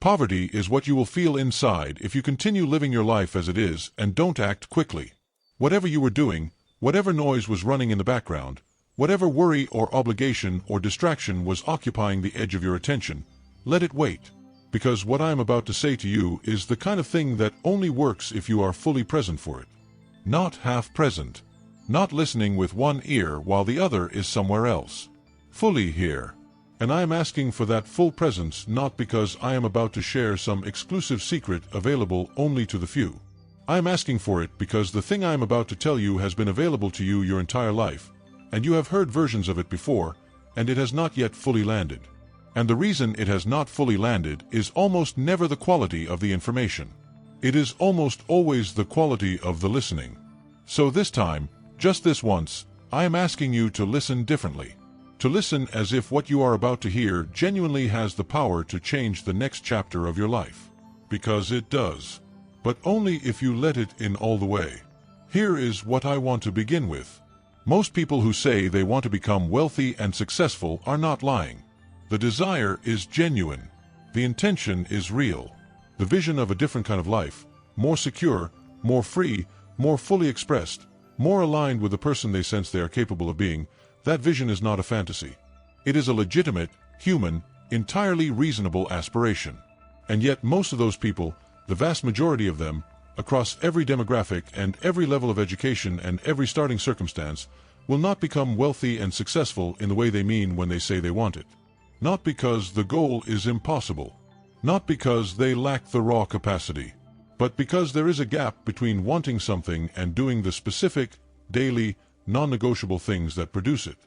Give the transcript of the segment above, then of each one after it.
Poverty is what you will feel inside if you continue living your life as it is and don't act quickly. Whatever you were doing, whatever noise was running in the background, whatever worry or obligation or distraction was occupying the edge of your attention, let it wait. Because what I am about to say to you is the kind of thing that only works if you are fully present for it. Not half present. Not listening with one ear while the other is somewhere else. Fully here. And I am asking for that full presence not because I am about to share some exclusive secret available only to the few. I am asking for it because the thing I am about to tell you has been available to you your entire life, and you have heard versions of it before, and it has not yet fully landed. And the reason it has not fully landed is almost never the quality of the information. It is almost always the quality of the listening. So this time, just this once, I am asking you to listen differently. To listen as if what you are about to hear genuinely has the power to change the next chapter of your life. Because it does. But only if you let it in all the way. Here is what I want to begin with. Most people who say they want to become wealthy and successful are not lying. The desire is genuine. The intention is real. The vision of a different kind of life, more secure, more free, more fully expressed, more aligned with the person they sense they are capable of being, that vision is not a fantasy. It is a legitimate, human, entirely reasonable aspiration. And yet most of those people, the vast majority of them, across every demographic and every level of education and every starting circumstance, will not become wealthy and successful in the way they mean when they say they want it. Not because the goal is impossible. Not because they lack the raw capacity. But because there is a gap between wanting something and doing the specific, daily, non-negotiable things that produce it.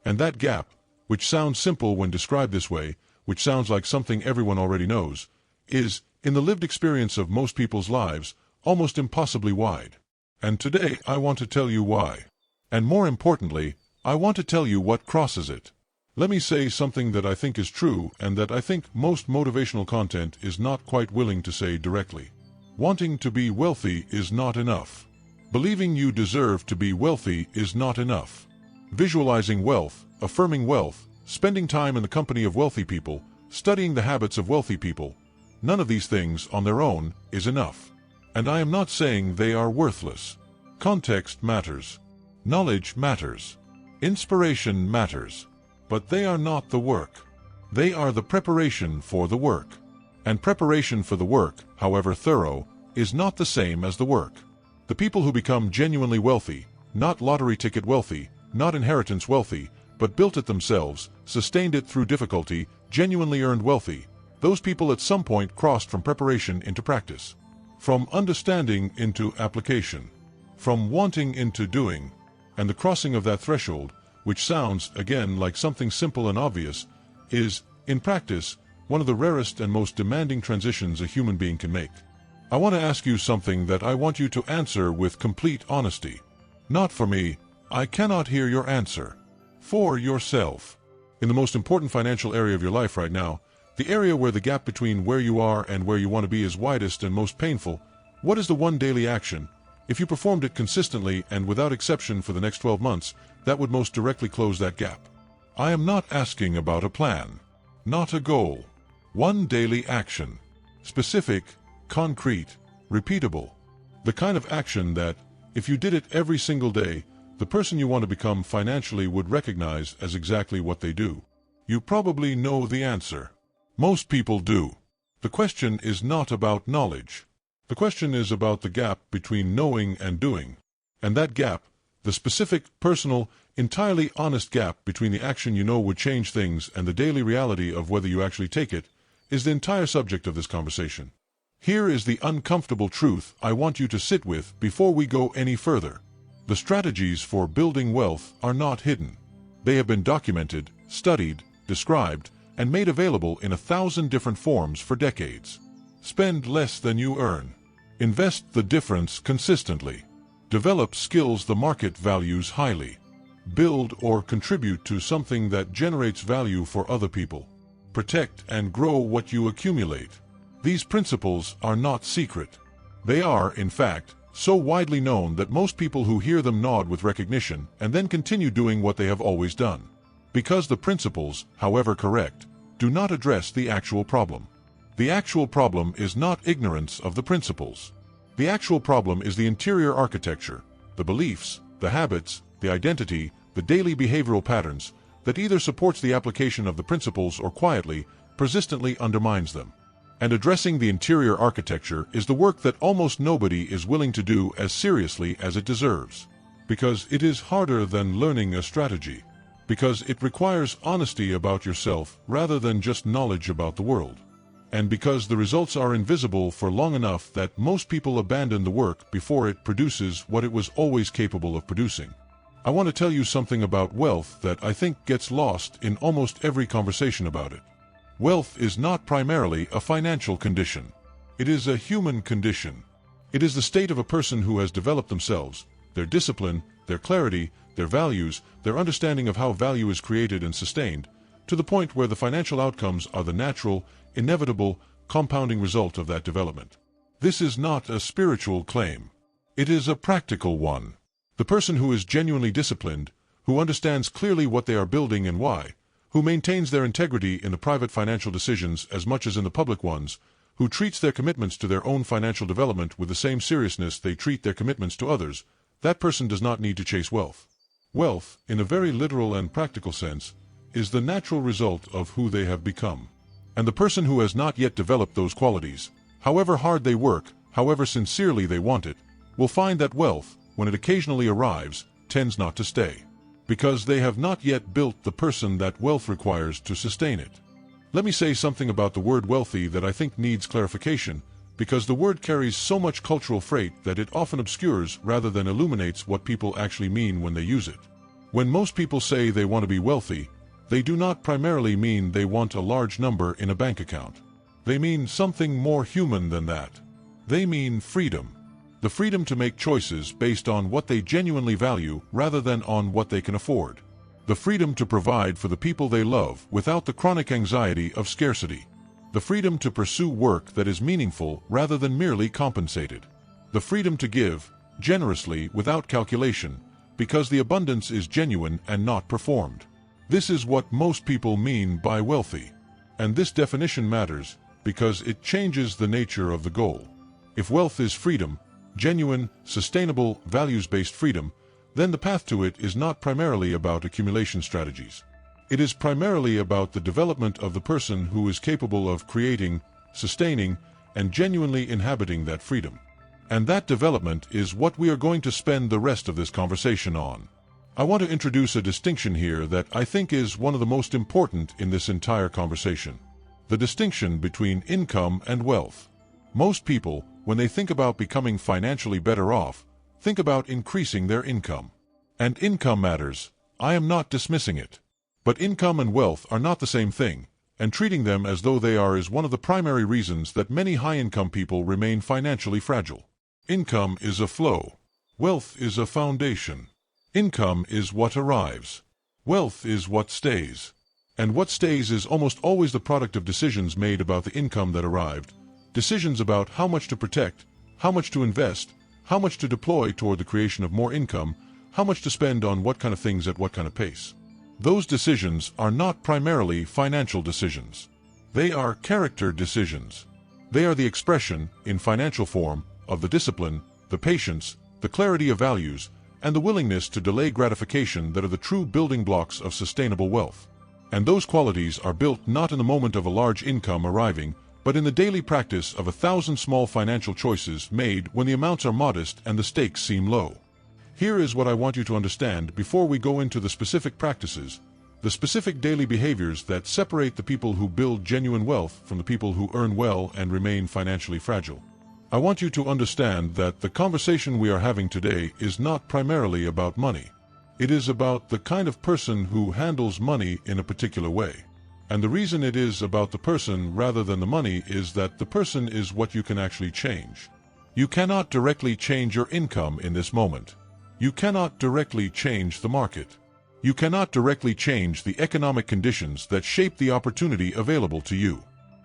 And that gap, which sounds simple when described this way, which sounds like something everyone already knows, is, in the lived experience of most people's lives, almost impossibly wide. And today I want to tell you why. And more importantly, I want to tell you what crosses it. Let me say something that I think is true and that I think most motivational content is not quite willing to say directly. Wanting to be wealthy is not enough. Believing you deserve to be wealthy is not enough. Visualizing wealth, affirming wealth, spending time in the company of wealthy people, studying the habits of wealthy people, none of these things on their own is enough. And I am not saying they are worthless. Context matters. Knowledge matters. Inspiration matters. But they are not the work. They are the preparation for the work. And preparation for the work, however thorough, is not the same as the work. The people who become genuinely wealthy, not lottery ticket wealthy, not inheritance wealthy, but built it themselves, sustained it through difficulty, genuinely earned wealthy, those people at some point crossed from preparation into practice. From understanding into application. From wanting into doing. And the crossing of that threshold, which sounds, again, like something simple and obvious, is, in practice, one of the rarest and most demanding transitions a human being can make. I want to ask you something that I want you to answer with complete honesty. Not for me, I cannot hear your answer. For yourself. In the most important financial area of your life right now, the area where the gap between where you are and where you want to be is widest and most painful, what is the one daily action, if you performed it consistently and without exception for the next 12 months, that would most directly close that gap? I am not asking about a plan. Not a goal. One daily action. Specific, concrete, repeatable. The kind of action that, if you did it every single day, the person you want to become financially would recognize as exactly what they do. You probably know the answer. Most people do. The question is not about knowledge. The question is about the gap between knowing and doing. And that gap, the specific, personal, entirely honest gap between the action you know would change things and the daily reality of whether you actually take it, is the entire subject of this conversation. Here is the uncomfortable truth I want you to sit with before we go any further. The strategies for building wealth are not hidden. They have been documented, studied, described, and made available in 1,000 different forms for decades. Spend less than you earn. Invest the difference consistently. Develop skills the market values highly. Build or contribute to something that generates value for other people. Protect and grow what you accumulate. These principles are not secret. They are, in fact, so widely known that most people who hear them nod with recognition and then continue doing what they have always done. Because the principles, however correct, do not address the actual problem. The actual problem is not ignorance of the principles. The actual problem is the interior architecture, the beliefs, the habits, the identity, the daily behavioral patterns that either supports the application of the principles or quietly, persistently undermines them. And addressing the interior architecture is the work that almost nobody is willing to do as seriously as it deserves. Because it is harder than learning a strategy. Because it requires honesty about yourself rather than just knowledge about the world. And because the results are invisible for long enough that most people abandon the work before it produces what it was always capable of producing. I want to tell you something about wealth that I think gets lost in almost every conversation about it. Wealth is not primarily a financial condition. It is a human condition. It is the state of a person who has developed themselves, their discipline, their clarity, their values, their understanding of how value is created and sustained, to the point where the financial outcomes are the natural, inevitable, compounding result of that development. This is not a spiritual claim. It is a practical one. The person who is genuinely disciplined, who understands clearly what they are building and why, who maintains their integrity in the private financial decisions as much as in the public ones, who treats their commitments to their own financial development with the same seriousness they treat their commitments to others, that person does not need to chase wealth. Wealth, in a very literal and practical sense, is the natural result of who they have become. And the person who has not yet developed those qualities, however hard they work, however sincerely they want it, will find that wealth, when it occasionally arrives, tends not to stay. Because they have not yet built the person that wealth requires to sustain it. Let me say something about the word wealthy that I think needs clarification, because the word carries so much cultural freight that it often obscures rather than illuminates what people actually mean when they use it. When most people say they want to be wealthy, they do not primarily mean they want a large number in a bank account. They mean something more human than that. They mean freedom. The freedom to make choices based on what they genuinely value rather than on what they can afford. The freedom to provide for the people they love without the chronic anxiety of scarcity. The freedom to pursue work that is meaningful rather than merely compensated. The freedom to give, generously without calculation, because the abundance is genuine and not performed. This is what most people mean by wealthy. And this definition matters because it changes the nature of the goal. If wealth is freedom, genuine, sustainable, values-based freedom, then the path to it is not primarily about accumulation strategies. It is primarily about the development of the person who is capable of creating, sustaining, and genuinely inhabiting that freedom. And that development is what we are going to spend the rest of this conversation on. I want to introduce a distinction here that I think is one of the most important in this entire conversation. The distinction between income and wealth. Most people, when they think about becoming financially better off, think about increasing their income. And income matters. I am not dismissing it. But income and wealth are not the same thing, and treating them as though they are is one of the primary reasons that many high-income people remain financially fragile. Income is a flow. Wealth is a foundation. Income is what arrives. Wealth is what stays. And what stays is almost always the product of decisions made about the income that arrived, decisions about how much to protect, how much to invest, how much to deploy toward the creation of more income, how much to spend on what kind of things at what kind of pace. Those decisions are not primarily financial decisions. They are character decisions. They are the expression, in financial form, of the discipline, the patience, the clarity of values, and the willingness to delay gratification that are the true building blocks of sustainable wealth. And those qualities are built not in the moment of a large income arriving, but in the daily practice of 1,000 small financial choices made when the amounts are modest and the stakes seem low. Here is what I want you to understand before we go into the specific practices, the specific daily behaviors that separate the people who build genuine wealth from the people who earn well and remain financially fragile. I want you to understand that the conversation we are having today is not primarily about money. It is about the kind of person who handles money in a particular way. And the reason it is about the person rather than the money is that the person is what you can actually change. You cannot directly change your income in this moment. You cannot directly change the market. You cannot directly change the economic conditions that shape the opportunity available to you.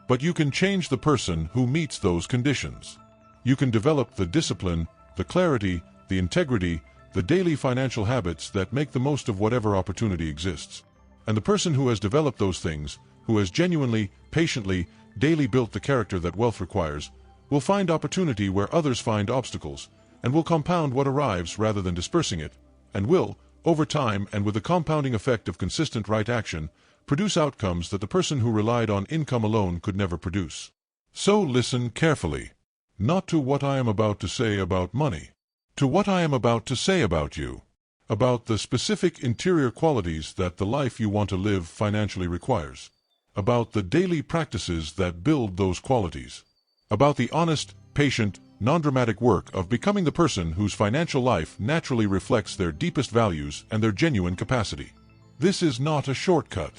But you can change the person who meets those conditions. You can develop the discipline, the clarity, the integrity, the daily financial habits that make the most of whatever opportunity exists. And the person who has developed those things, who has genuinely, patiently, daily built the character that wealth requires, will find opportunity where others find obstacles, and will compound what arrives rather than dispersing it, and will, over time and with the compounding effect of consistent right action, produce outcomes that the person who relied on income alone could never produce. So listen carefully. Not to what I am about to say about money. To what I am about to say about you. About the specific interior qualities that the life you want to live financially requires. About the daily practices that build those qualities. About the honest, patient, non-dramatic work of becoming the person whose financial life naturally reflects their deepest values and their genuine capacity. This is not a shortcut.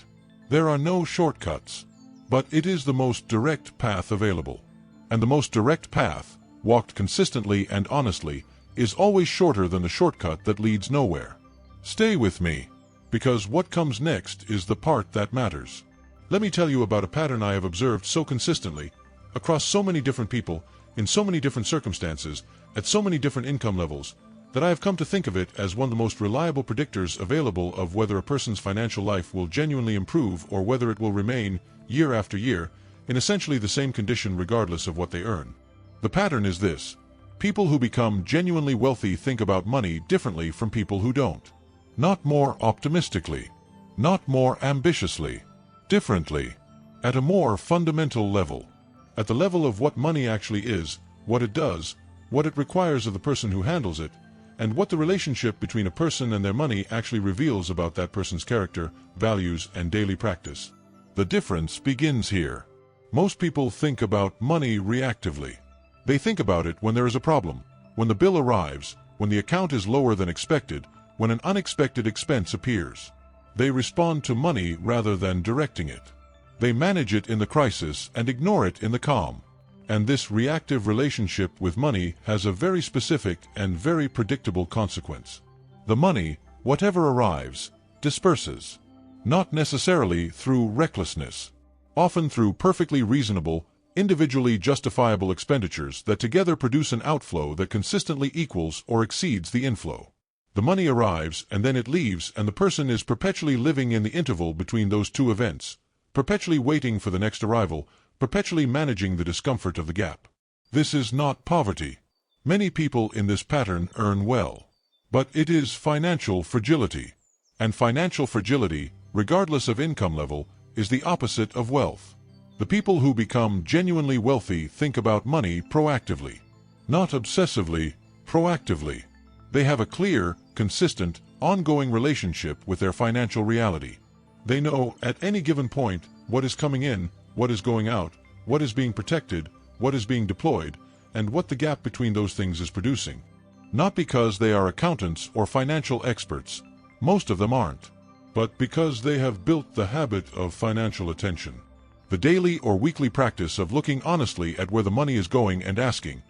There are no shortcuts. But it is the most direct path available. And the most direct path, walked consistently and honestly, is always shorter than the shortcut that leads nowhere. Stay with me, because what comes next is the part that matters. Let me tell you about a pattern I have observed so consistently, across so many different people, in so many different circumstances, at so many different income levels, that I have come to think of it as one of the most reliable predictors available of whether a person's financial life will genuinely improve or whether it will remain, year after year, in essentially the same condition regardless of what they earn. The pattern is this. People who become genuinely wealthy think about money differently from people who don't. Not more optimistically. Not more ambitiously. Differently. At a more fundamental level. At the level of what money actually is, what it does, what it requires of the person who handles it, and what the relationship between a person and their money actually reveals about that person's character, values, and daily practice. The difference begins here. Most people think about money reactively. They think about it when there is a problem, when the bill arrives, when the account is lower than expected, when an unexpected expense appears. They respond to money rather than directing it. They manage it in the crisis and ignore it in the calm. And this reactive relationship with money has a very specific and very predictable consequence. The money, whatever arrives, disperses. Not necessarily through recklessness. Often through perfectly reasonable, individually justifiable expenditures that together produce an outflow that consistently equals or exceeds the inflow. The money arrives and then it leaves, and the person is perpetually living in the interval between those two events, perpetually waiting for the next arrival, perpetually managing the discomfort of the gap. This is not poverty. Many people in this pattern earn well. But it is financial fragility. And financial fragility, regardless of income level, is the opposite of wealth. The people who become genuinely wealthy think about money proactively. Not obsessively, proactively. They have a clear, consistent, ongoing relationship with their financial reality. They know at any given point what is coming in, what is going out, what is being protected, what is being deployed, and what the gap between those things is producing. Not because they are accountants or financial experts, most of them aren't, but because they have built the habit of financial attention. The daily or weekly practice of looking honestly at where the money is going and asking,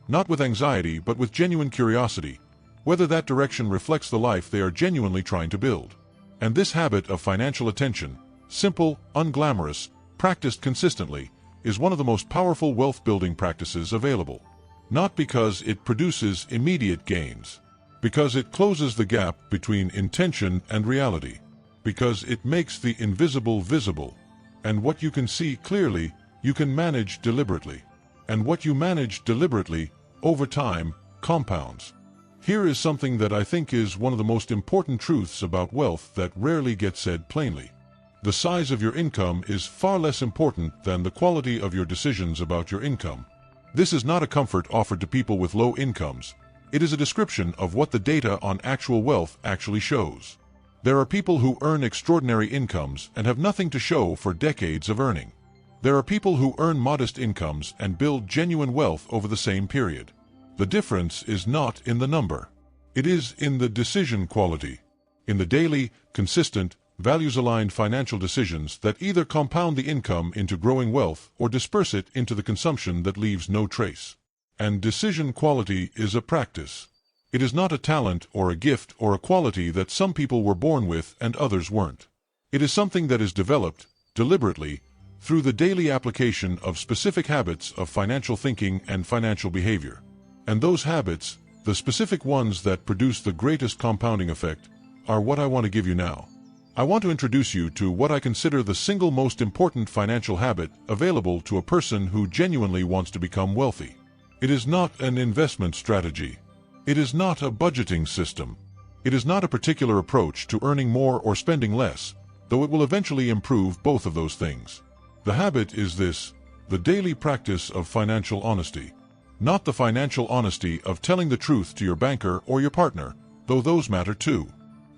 not with anxiety but with genuine curiosity, whether that direction reflects the life they are genuinely trying to build. And this habit of financial attention, simple, unglamorous, practiced consistently, is one of the most powerful wealth-building practices available. Not because it produces immediate gains, because it closes the gap between intention and reality, because it makes the invisible visible. And what you can see clearly, you can manage deliberately. And what you manage deliberately, over time, compounds. Here is something that I think is one of the most important truths about wealth that rarely gets said plainly. The size of your income is far less important than the quality of your decisions about your income. This is not a comfort offered to people with low incomes. It is a description of what the data on actual wealth actually shows. There are people who earn extraordinary incomes and have nothing to show for decades of earning. There are people who earn modest incomes and build genuine wealth over the same period. The difference is not in the number. It is in the decision quality. In the daily, consistent, values-aligned financial decisions that either compound the income into growing wealth or disperse it into the consumption that leaves no trace. And decision quality is a practice. It is not a talent or a gift or a quality that some people were born with and others weren't. It is something that is developed, deliberately, through the daily application of specific habits of financial thinking and financial behavior. And those habits, the specific ones that produce the greatest compounding effect, are what I want to give you now. I want to introduce you to what I consider the single most important financial habit available to a person who genuinely wants to become wealthy. It is not an investment strategy. It is not a budgeting system. It is not a particular approach to earning more or spending less, though it will eventually improve both of those things. The habit is this: the daily practice of financial honesty. Not the financial honesty of telling the truth to your banker or your partner, though those matter too.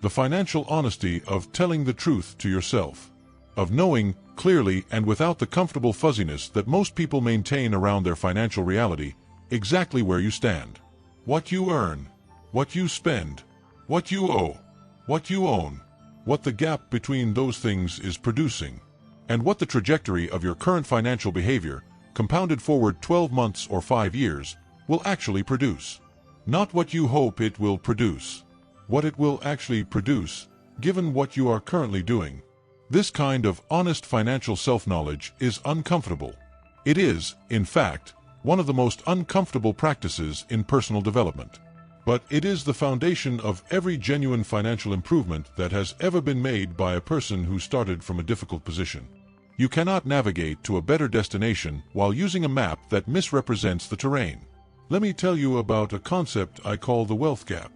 The financial honesty of telling the truth to yourself. Of knowing, clearly and without the comfortable fuzziness that most people maintain around their financial reality, exactly where you stand. What you earn. What you spend. What you owe. What you own. What the gap between those things is producing. And what the trajectory of your current financial behavior, compounded forward 12 months or 5 years, will actually produce. Not what you hope it will produce. What it will actually produce, given what you are currently doing. This kind of honest financial self-knowledge is uncomfortable. It is, in fact, one of the most uncomfortable practices in personal development. But it is the foundation of every genuine financial improvement that has ever been made by a person who started from a difficult position. You cannot navigate to a better destination while using a map that misrepresents the terrain. Let me tell you about a concept I call the wealth gap.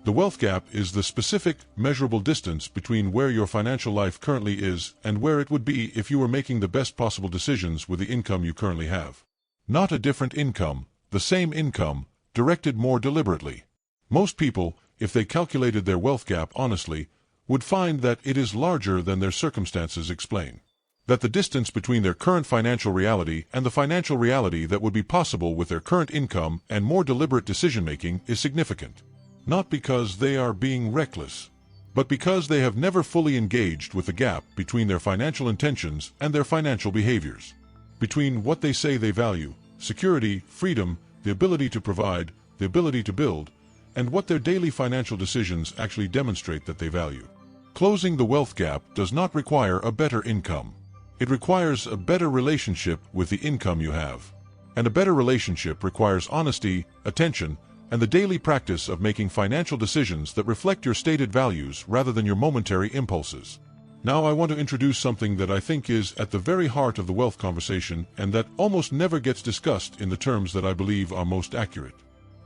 The wealth gap is the specific, measurable distance between where your financial life currently is and where it would be if you were making the best possible decisions with the income you currently have. Not a different income, the same income, directed more deliberately. Most people, if they calculated their wealth gap honestly, would find that it is larger than their circumstances explain. That the distance between their current financial reality and the financial reality that would be possible with their current income and more deliberate decision-making is significant. Not because they are being reckless, but because they have never fully engaged with the gap between their financial intentions and their financial behaviors. Between what they say they value, security, freedom, the ability to provide, the ability to build, and what their daily financial decisions actually demonstrate that they value. Closing the wealth gap does not require a better income. It requires a better relationship with the income you have. And a better relationship requires honesty, attention, and the daily practice of making financial decisions that reflect your stated values rather than your momentary impulses. Now I want to introduce something that I think is at the very heart of the wealth conversation and that almost never gets discussed in the terms that I believe are most accurate.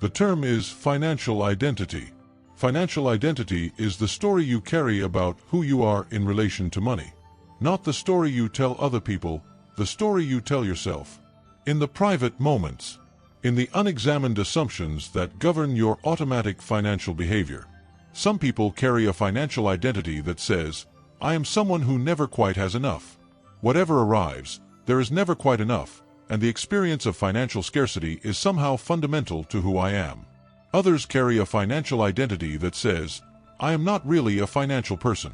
The term is financial identity. Financial identity is the story you carry about who you are in relation to money. Not the story you tell other people, the story you tell yourself. In the private moments. In the unexamined assumptions that govern your automatic financial behavior. Some people carry a financial identity that says, I am someone who never quite has enough. Whatever arrives, there is never quite enough, and the experience of financial scarcity is somehow fundamental to who I am. Others carry a financial identity that says, I am not really a financial person.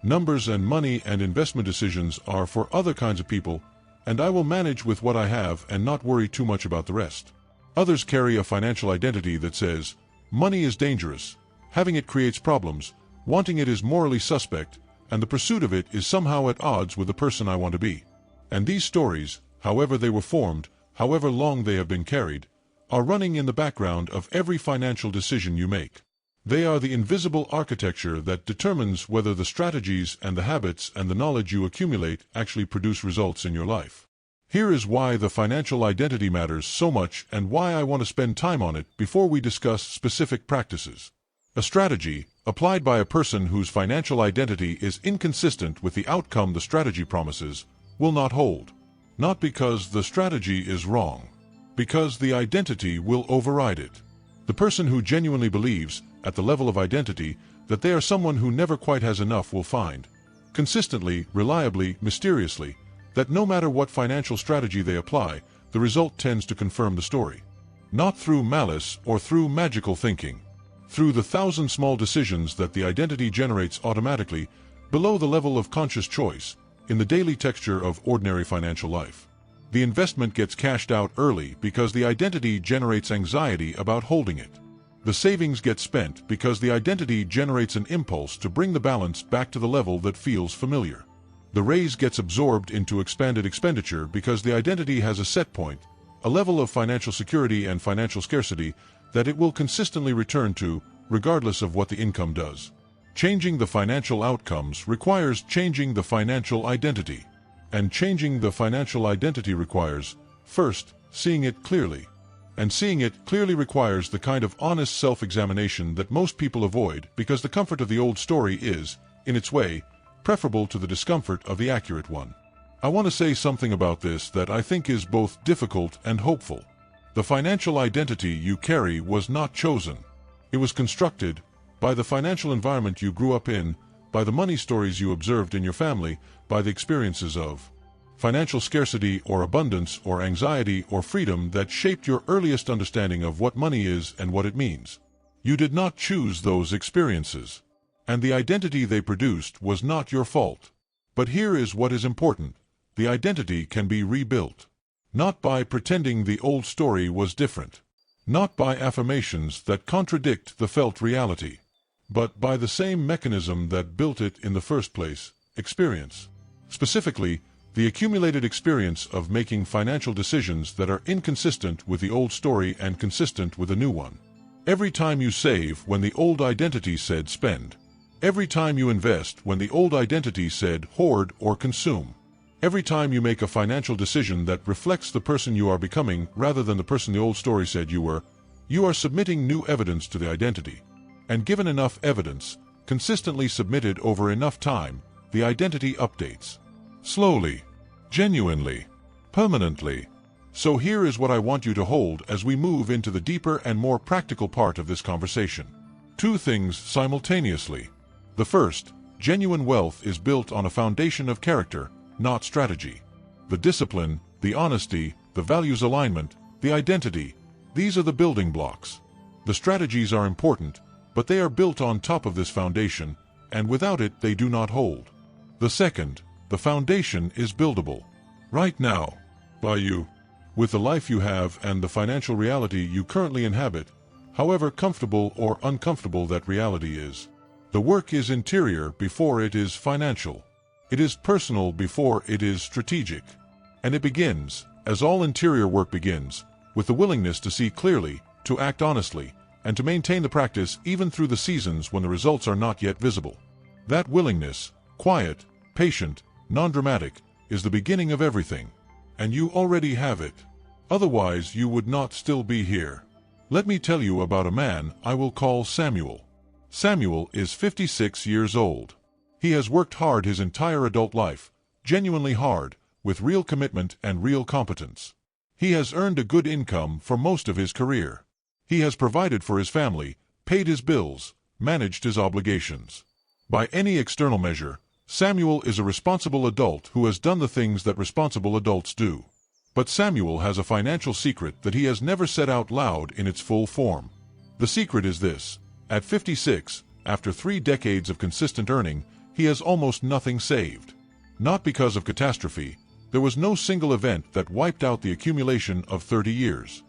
Numbers and money and investment decisions are for other kinds of people, and I will manage with what I have and not worry too much about the rest. Others carry a financial identity that says, money is dangerous, having it creates problems, wanting it is morally suspect, and the pursuit of it is somehow at odds with the person I want to be. And these stories, however they were formed, however long they have been carried, are running in the background of every financial decision you make. They are the invisible architecture that determines whether the strategies and the habits and the knowledge you accumulate actually produce results in your life. Here is why the financial identity matters so much and why I want to spend time on it before we discuss specific practices. A strategy, applied by a person whose financial identity is inconsistent with the outcome the strategy promises, will not hold. Not because the strategy is wrong. Because the identity will override it. The person who genuinely believes, at the level of identity, that they are someone who never quite has enough will find, consistently, reliably, mysteriously, that no matter what financial strategy they apply, the result tends to confirm the story. Not through malice or through magical thinking. Through the 1,000 small decisions that the identity generates automatically, below the level of conscious choice, in the daily texture of ordinary financial life. The investment gets cashed out early because the identity generates anxiety about holding it. The savings get spent because the identity generates an impulse to bring the balance back to the level that feels familiar. The raise gets absorbed into expanded expenditure because the identity has a set point, a level of financial security and financial scarcity that it will consistently return to, regardless of what the income does. Changing the financial outcomes requires changing the financial identity. And changing the financial identity requires, first, seeing it clearly. And seeing it clearly requires the kind of honest self-examination that most people avoid because the comfort of the old story is, in its way, preferable to the discomfort of the accurate one. I want to say something about this that I think is both difficult and hopeful. The financial identity you carry was not chosen. It was constructed by the financial environment you grew up in, by the money stories you observed in your family, by the experiences of financial scarcity or abundance or anxiety or freedom that shaped your earliest understanding of what money is and what it means. You did not choose those experiences, and the identity they produced was not your fault. But here is what is important. The identity can be rebuilt. Not by pretending the old story was different. Not by affirmations that contradict the felt reality. But by the same mechanism that built it in the first place, experience. Specifically, the accumulated experience of making financial decisions that are inconsistent with the old story and consistent with the new one. Every time you save when the old identity said spend. Every time you invest when the old identity said hoard or consume. Every time you make a financial decision that reflects the person you are becoming rather than the person the old story said you were, you are submitting new evidence to the identity. And given enough evidence, consistently submitted over enough time, the identity updates. Slowly, genuinely, permanently. So here is what I want you to hold as we move into the deeper and more practical part of this conversation. Two things simultaneously. The first, genuine wealth is built on a foundation of character, not strategy. The discipline, the honesty, the values alignment, the identity, these are the building blocks. The strategies are important, but they are built on top of this foundation, and without it they do not hold. The second, the foundation is buildable. Right now, by you. With the life you have and the financial reality you currently inhabit, however comfortable or uncomfortable that reality is. The work is interior before it is financial. It is personal before it is strategic. And it begins, as all interior work begins, with the willingness to see clearly, to act honestly, and to maintain the practice even through the seasons when the results are not yet visible. That willingness, quiet, patient, non-dramatic, is the beginning of everything. And you already have it. Otherwise you would not still be here. Let me tell you about a man I will call Samuel. Samuel is 56 years old. He has worked hard his entire adult life, genuinely hard, with real commitment and real competence. He has earned a good income for most of his career. He has provided for his family, paid his bills, managed his obligations. By any external measure, Samuel is a responsible adult who has done the things that responsible adults do. But Samuel has a financial secret that he has never said out loud in its full form. The secret is this: at 56, after 3 decades of consistent earning, he has almost nothing saved. Not because of catastrophe, there was no single event that wiped out the accumulation of 30 years.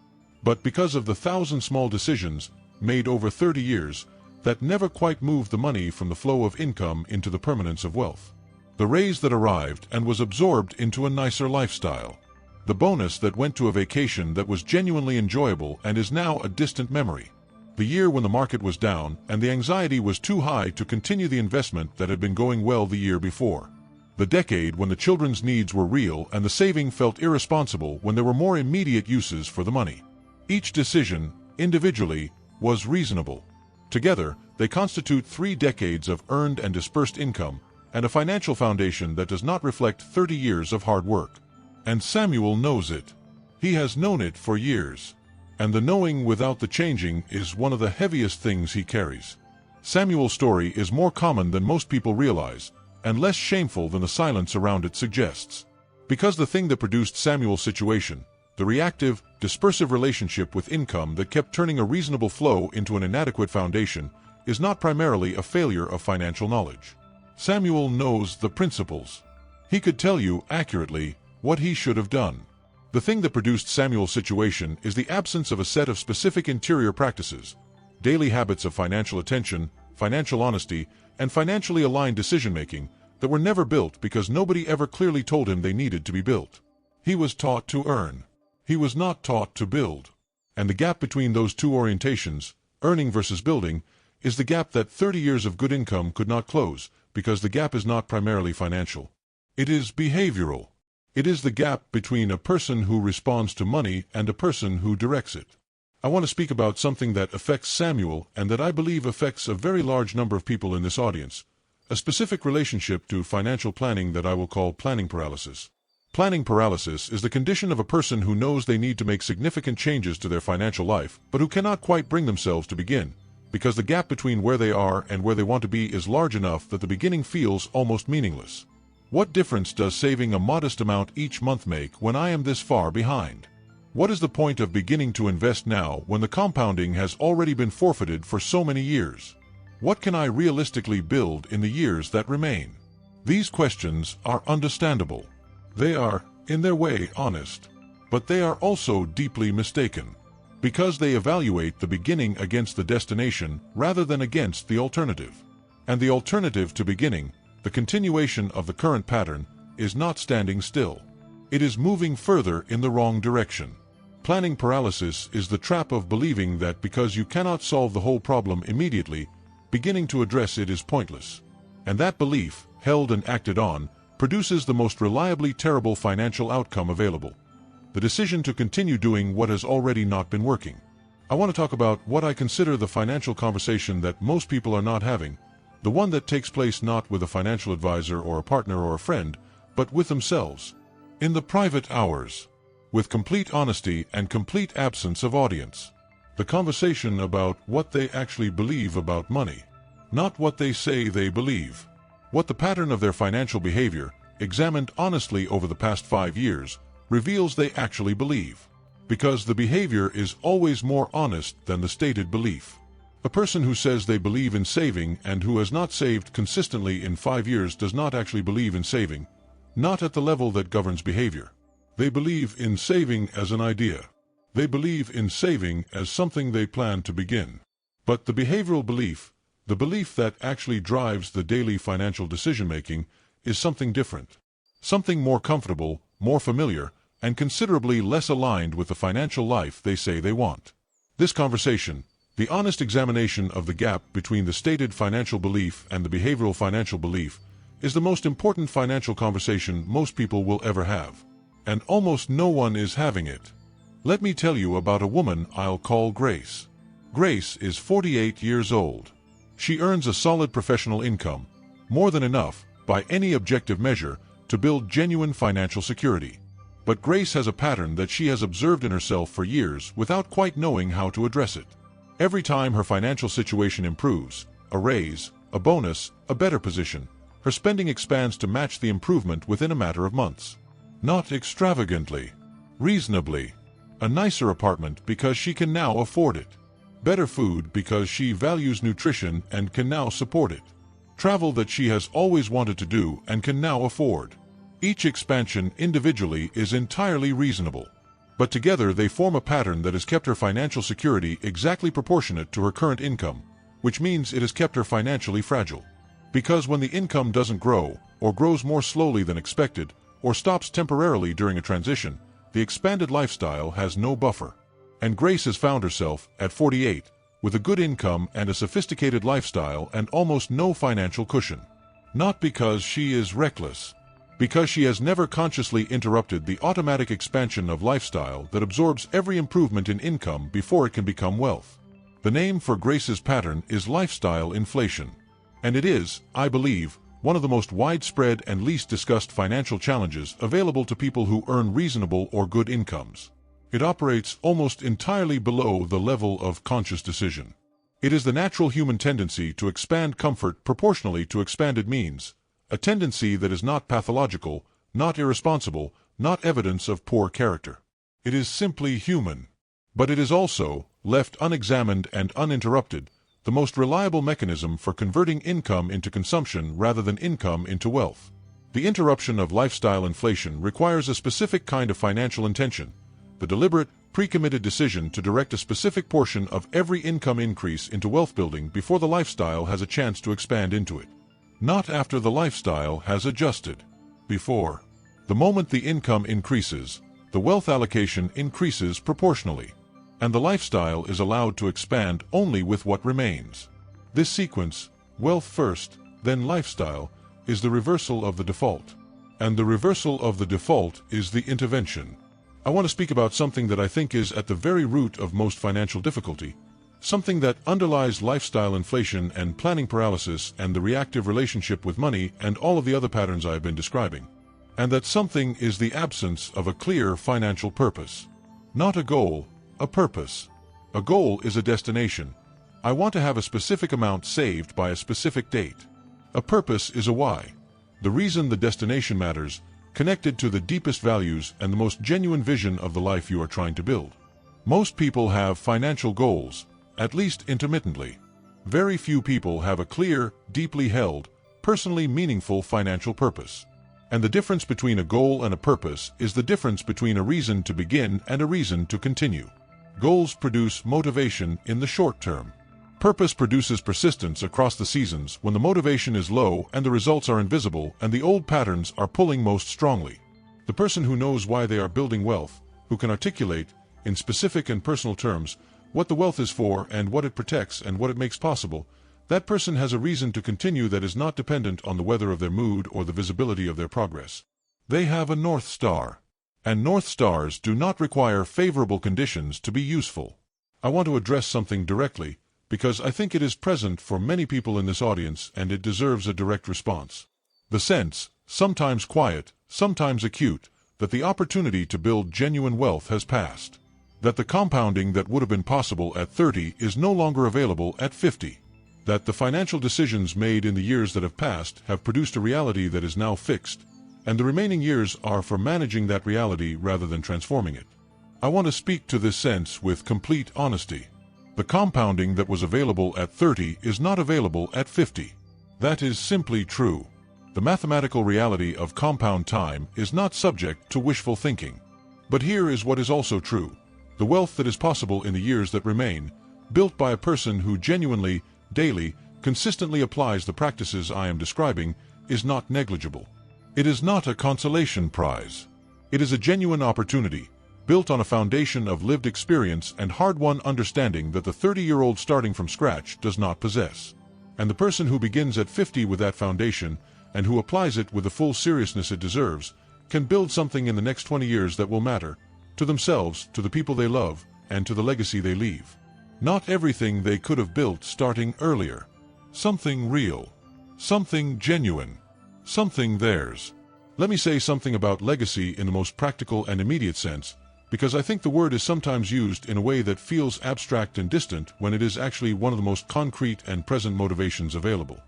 But because of the 1,000 small decisions, made over 30 years, that never quite moved the money from the flow of income into the permanence of wealth. The raise that arrived and was absorbed into a nicer lifestyle. The bonus that went to a vacation that was genuinely enjoyable and is now a distant memory. The year when the market was down and the anxiety was too high to continue the investment that had been going well the year before. The decade when the children's needs were real and the saving felt irresponsible when there were more immediate uses for the money. Each decision, individually, was reasonable. Together, they constitute 3 decades of earned and dispersed income and a financial foundation that does not reflect 30 years of hard work. And Samuel knows it. He has known it for years. And the knowing without the changing is one of the heaviest things he carries. Samuel's story is more common than most people realize, and less shameful than the silence around it suggests. Because the thing that produced Samuel's situation, the reactive, dispersive relationship with income that kept turning a reasonable flow into an inadequate foundation, is not primarily a failure of financial knowledge. Samuel knows the principles. He could tell you, accurately, what he should have done. The thing that produced Samuel's situation is the absence of a set of specific interior practices, daily habits of financial attention, financial honesty, and financially aligned decision-making that were never built because nobody ever clearly told him they needed to be built. He was taught to earn. He was not taught to build. And the gap between those two orientations, earning versus building, is the gap that 30 years of good income could not close, because the gap is not primarily financial. It is behavioral. It is the gap between a person who responds to money and a person who directs it. I want to speak about something that affects Samuel and that I believe affects a very large number of people in this audience, a specific relationship to financial planning that I will call planning paralysis. Planning paralysis is the condition of a person who knows they need to make significant changes to their financial life, but who cannot quite bring themselves to begin, because the gap between where they are and where they want to be is large enough that the beginning feels almost meaningless. What difference does saving a modest amount each month make when I am this far behind? What is the point of beginning to invest now when the compounding has already been forfeited for so many years? What can I realistically build in the years that remain? These questions are understandable. They are, in their way, honest. But they are also deeply mistaken, because they evaluate the beginning against the destination rather than against the alternative. And the alternative to beginning, the continuation of the current pattern, is not standing still. It is moving further in the wrong direction. Planning paralysis is the trap of believing that because you cannot solve the whole problem immediately, beginning to address it is pointless. And that belief, held and acted on, produces the most reliably terrible financial outcome available: the decision to continue doing what has already not been working. I want to talk about what I consider the financial conversation that most people are not having, the one that takes place not with a financial advisor or a partner or a friend, but with themselves, in the private hours, with complete honesty and complete absence of audience. The conversation about what they actually believe about money, not what they say they believe. What the pattern of their financial behavior, examined honestly over the past 5 years, reveals they actually believe. Because the behavior is always more honest than the stated belief. A person who says they believe in saving and who has not saved consistently in 5 years does not actually believe in saving, not at the level that governs behavior. They believe in saving as an idea. They believe in saving as something they plan to begin. But the behavioral belief, the belief that actually drives the daily financial decision-making, is something different. Something more comfortable, more familiar, and considerably less aligned with the financial life they say they want. This conversation, the honest examination of the gap between the stated financial belief and the behavioral financial belief, is the most important financial conversation most people will ever have. And almost no one is having it. Let me tell you about a woman I'll call Grace. Grace is 48 years old. She earns a solid professional income, more than enough, by any objective measure, to build genuine financial security. But Grace has a pattern that she has observed in herself for years without quite knowing how to address it. Every time her financial situation improves, a raise, a bonus, a better position, her spending expands to match the improvement within a matter of months. Not extravagantly, reasonably. A nicer apartment because she can now afford it. Better food because she values nutrition and can now support it. Travel that she has always wanted to do and can now afford. Each expansion individually is entirely reasonable. But together they form a pattern that has kept her financial security exactly proportionate to her current income, which means it has kept her financially fragile. Because when the income doesn't grow, or grows more slowly than expected, or stops temporarily during a transition, the expanded lifestyle has no buffer. And Grace has found herself, at 48, with a good income and a sophisticated lifestyle and almost no financial cushion. Not because she is reckless. Because she has never consciously interrupted the automatic expansion of lifestyle that absorbs every improvement in income before it can become wealth. The name for Grace's pattern is lifestyle inflation. And it is, I believe, one of the most widespread and least discussed financial challenges available to people who earn reasonable or good incomes. It operates almost entirely below the level of conscious decision. It is the natural human tendency to expand comfort proportionally to expanded means, a tendency that is not pathological, not irresponsible, not evidence of poor character. It is simply human. But it is also, left unexamined and uninterrupted, the most reliable mechanism for converting income into consumption rather than income into wealth. The interruption of lifestyle inflation requires a specific kind of financial intention, the deliberate, pre-committed decision to direct a specific portion of every income increase into wealth building before the lifestyle has a chance to expand into it. Not after the lifestyle has adjusted. Before. The moment the income increases, the wealth allocation increases proportionally. And the lifestyle is allowed to expand only with what remains. This sequence, wealth first, then lifestyle, is the reversal of the default. And the reversal of the default is the intervention. I want to speak about something that I think is at the very root of most financial difficulty, something that underlies lifestyle inflation and planning paralysis and the reactive relationship with money and all of the other patterns I have been describing. And that something is the absence of a clear financial purpose. Not a goal, a purpose. A goal is a destination. I want to have a specific amount saved by a specific date. A purpose is a why. The reason the destination matters, connected to the deepest values and the most genuine vision of the life you are trying to build. Most people have financial goals, at least intermittently. Very few people have a clear, deeply held, personally meaningful financial purpose. And the difference between a goal and a purpose is the difference between a reason to begin and a reason to continue. Goals produce motivation in the short term. Purpose produces persistence across the seasons when the motivation is low and the results are invisible and the old patterns are pulling most strongly. The person who knows why they are building wealth, who can articulate, in specific and personal terms, what the wealth is for and what it protects and what it makes possible, that person has a reason to continue that is not dependent on the weather of their mood or the visibility of their progress. They have a North Star. And North Stars do not require favorable conditions to be useful. I want to address something directly, because I think it is present for many people in this audience and it deserves a direct response. The sense, sometimes quiet, sometimes acute, that the opportunity to build genuine wealth has passed. That the compounding that would have been possible at 30 is no longer available at 50. That the financial decisions made in the years that have passed have produced a reality that is now fixed, and the remaining years are for managing that reality rather than transforming it. I want to speak to this sense with complete honesty. The compounding that was available at 30 is not available at 50. That is simply true. The mathematical reality of compound time is not subject to wishful thinking. But here is what is also true. The wealth that is possible in the years that remain, built by a person who genuinely, daily, consistently applies the practices I am describing, is not negligible. It is not a consolation prize. It is a genuine opportunity, built on a foundation of lived experience and hard-won understanding that the 30-year-old starting from scratch does not possess. And the person who begins at 50 with that foundation, and who applies it with the full seriousness it deserves, can build something in the next 20 years that will matter, to themselves, to the people they love, and to the legacy they leave. Not everything they could have built starting earlier. Something real. Something genuine. Something theirs. Let me say something about legacy in the most practical and immediate sense, because I think the word is sometimes used in a way that feels abstract and distant when it is actually one of the most concrete and present motivations available.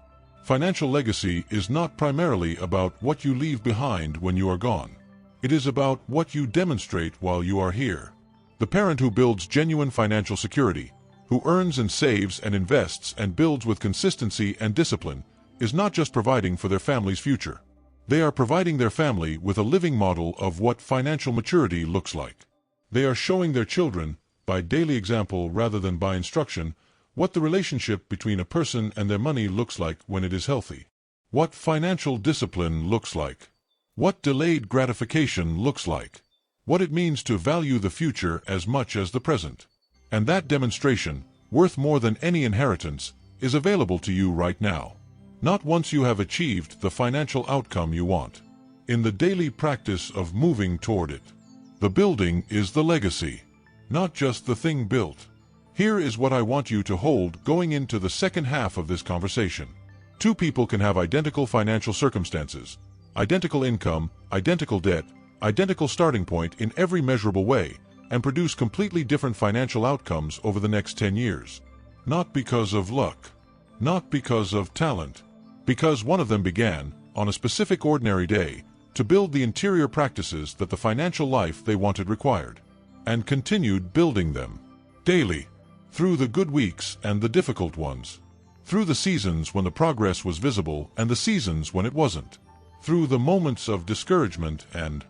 Financial legacy is not primarily about what you leave behind when you are gone. It is about what you demonstrate while you are here. The parent who builds genuine financial security, who earns and saves and invests and builds with consistency and discipline, is not just providing for their family's future. They are providing their family with a living model of what financial maturity looks like. They are showing their children, by daily example rather than by instruction, what the relationship between a person and their money looks like when it is healthy. What financial discipline looks like. What delayed gratification looks like. What it means to value the future as much as the present. And that demonstration, worth more than any inheritance, is available to you right now. Not once you have achieved the financial outcome you want. In the daily practice of moving toward it. The building is the legacy, not just the thing built. Here is what I want you to hold going into the second half of this conversation. Two people can have identical financial circumstances, identical income, identical debt, identical starting point in every measurable way, and produce completely different financial outcomes over the next 10 years. Not because of luck. Not because of talent. Because one of them began, on a specific ordinary day, to build the interior practices that the financial life they wanted required, and continued building them. Daily. Through the good weeks and the difficult ones. Through the seasons when the progress was visible and the seasons when it wasn't. Through the moments of discouragement and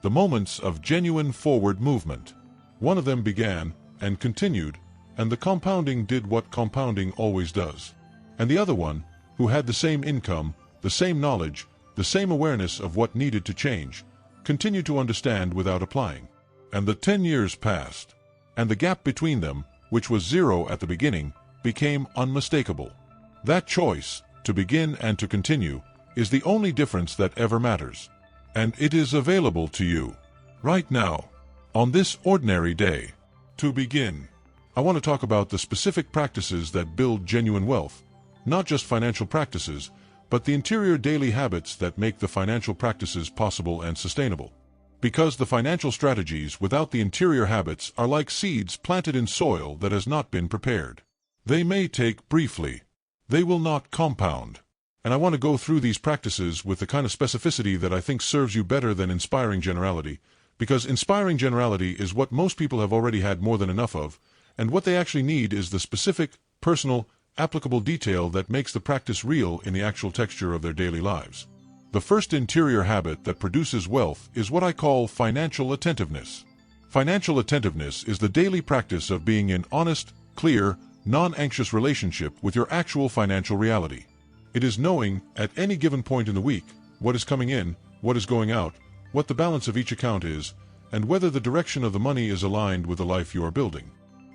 the moments of genuine forward movement. One of them began and continued, and the compounding did what compounding always does. And the other one, who had the same income, the same knowledge, the same awareness of what needed to change, continued to understand without applying. And the 10 years passed. And the gap between them, which was 0 at the beginning, became unmistakable. That choice, to begin and to continue, is the only difference that ever matters. And it is available to you right now, on this ordinary day. To begin, I want to talk about the specific practices that build genuine wealth, not just financial practices, but the interior daily habits that make the financial practices possible and sustainable. Because the financial strategies without the interior habits are like seeds planted in soil that has not been prepared. They may take briefly. They will not compound. And I want to go through these practices with the kind of specificity that I think serves you better than inspiring generality, because inspiring generality is what most people have already had more than enough of, and what they actually need is the specific, personal, applicable detail that makes the practice real in the actual texture of their daily lives. The first interior habit that produces wealth is what I call financial attentiveness. Financial attentiveness is the daily practice of being in honest, clear, non-anxious relationship with your actual financial reality. It is knowing, at any given point in the week, what is coming in, what is going out, what the balance of each account is, and whether the direction of the money is aligned with the life you are building.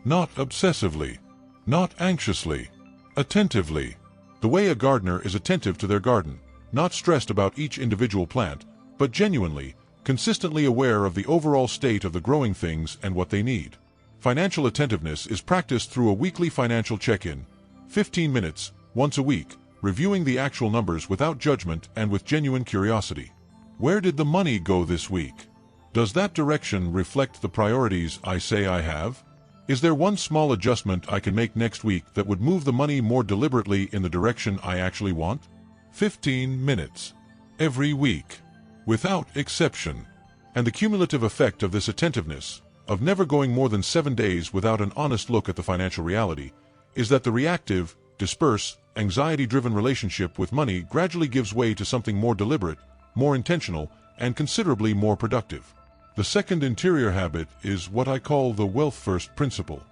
Not obsessively, not anxiously, attentively. The way a gardener is attentive to their garden, not stressed about each individual plant, but genuinely, consistently aware of the overall state of the growing things and what they need. Financial attentiveness is practiced through a weekly financial check-in, 15 minutes, once a week, reviewing the actual numbers without judgment and with genuine curiosity. Where did the money go this week? Does that direction reflect the priorities I say I have? Is there one small adjustment I can make next week that would move the money more deliberately in the direction I actually want? 15 minutes. Every week. Without exception. And the cumulative effect of this attentiveness, of never going more than 7 days without an honest look at the financial reality, is that the reactive, disperse, anxiety-driven relationship with money gradually gives way to something more deliberate, more intentional, and considerably more productive. The second interior habit is what I call the wealth-first principle.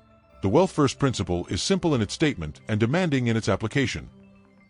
The wealth-first principle is simple in its statement and demanding in its application.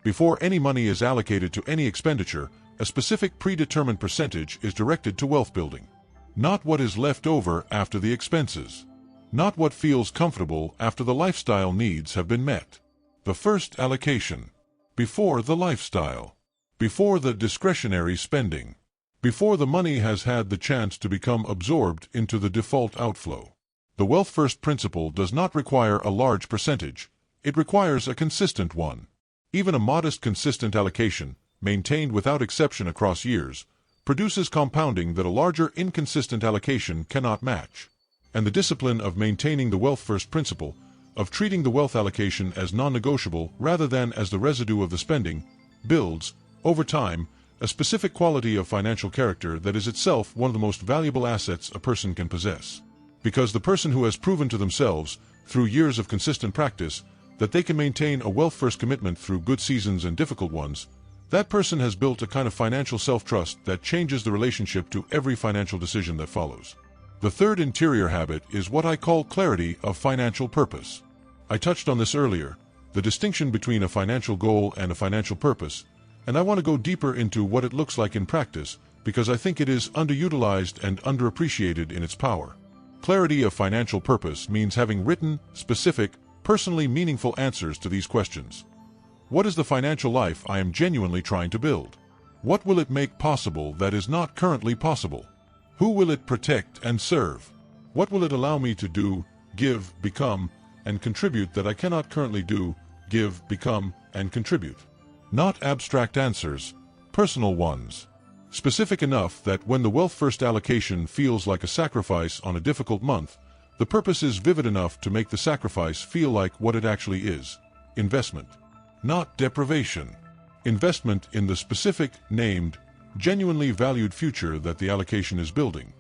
Before any money is allocated to any expenditure, a specific predetermined percentage is directed to wealth building. Not what is left over after the expenses. Not what feels comfortable after the lifestyle needs have been met. The first allocation. Before the lifestyle. Before the discretionary spending. Before the money has had the chance to become absorbed into the default outflow. The wealth-first principle does not require a large percentage. It requires a consistent one. Even a modest consistent allocation, maintained without exception across years, produces compounding that a larger inconsistent allocation cannot match. And the discipline of maintaining the wealth-first principle, of treating the wealth allocation as non-negotiable rather than as the residue of the spending, builds, over time, a specific quality of financial character that is itself one of the most valuable assets a person can possess. Because the person who has proven to themselves, through years of consistent practice, that they can maintain a wealth-first commitment through good seasons and difficult ones, that person has built a kind of financial self-trust that changes the relationship to every financial decision that follows. The third interior habit is what I call clarity of financial purpose. I touched on this earlier, the distinction between a financial goal and a financial purpose, and I want to go deeper into what it looks like in practice because I think it is underutilized and underappreciated in its power. Clarity of financial purpose means having written, specific, personally meaningful answers to these questions. What is the financial life I am genuinely trying to build? What will it make possible that is not currently possible? Who will it protect and serve? What will it allow me to do, give, become, and contribute that I cannot currently do, give, become, and contribute? Not abstract answers, personal ones. Specific enough that when the wealth-first allocation feels like a sacrifice on a difficult month, the purpose is vivid enough to make the sacrifice feel like what it actually is: investment. Not deprivation. Investment in the specific, named, genuinely valued future that the allocation is building.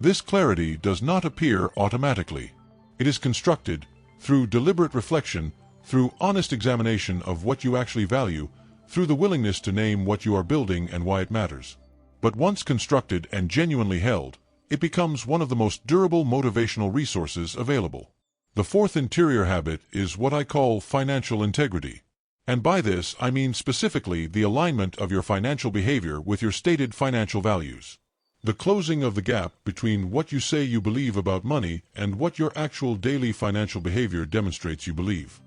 This clarity does not appear automatically. It is constructed, through deliberate reflection, through honest examination of what you actually value, through the willingness to name what you are building and why it matters. But once constructed and genuinely held, it becomes one of the most durable motivational resources available. The fourth interior habit is what I call financial integrity. And by this I mean specifically the alignment of your financial behavior with your stated financial values. The closing of the gap between what you say you believe about money and what your actual daily financial behavior demonstrates you believe.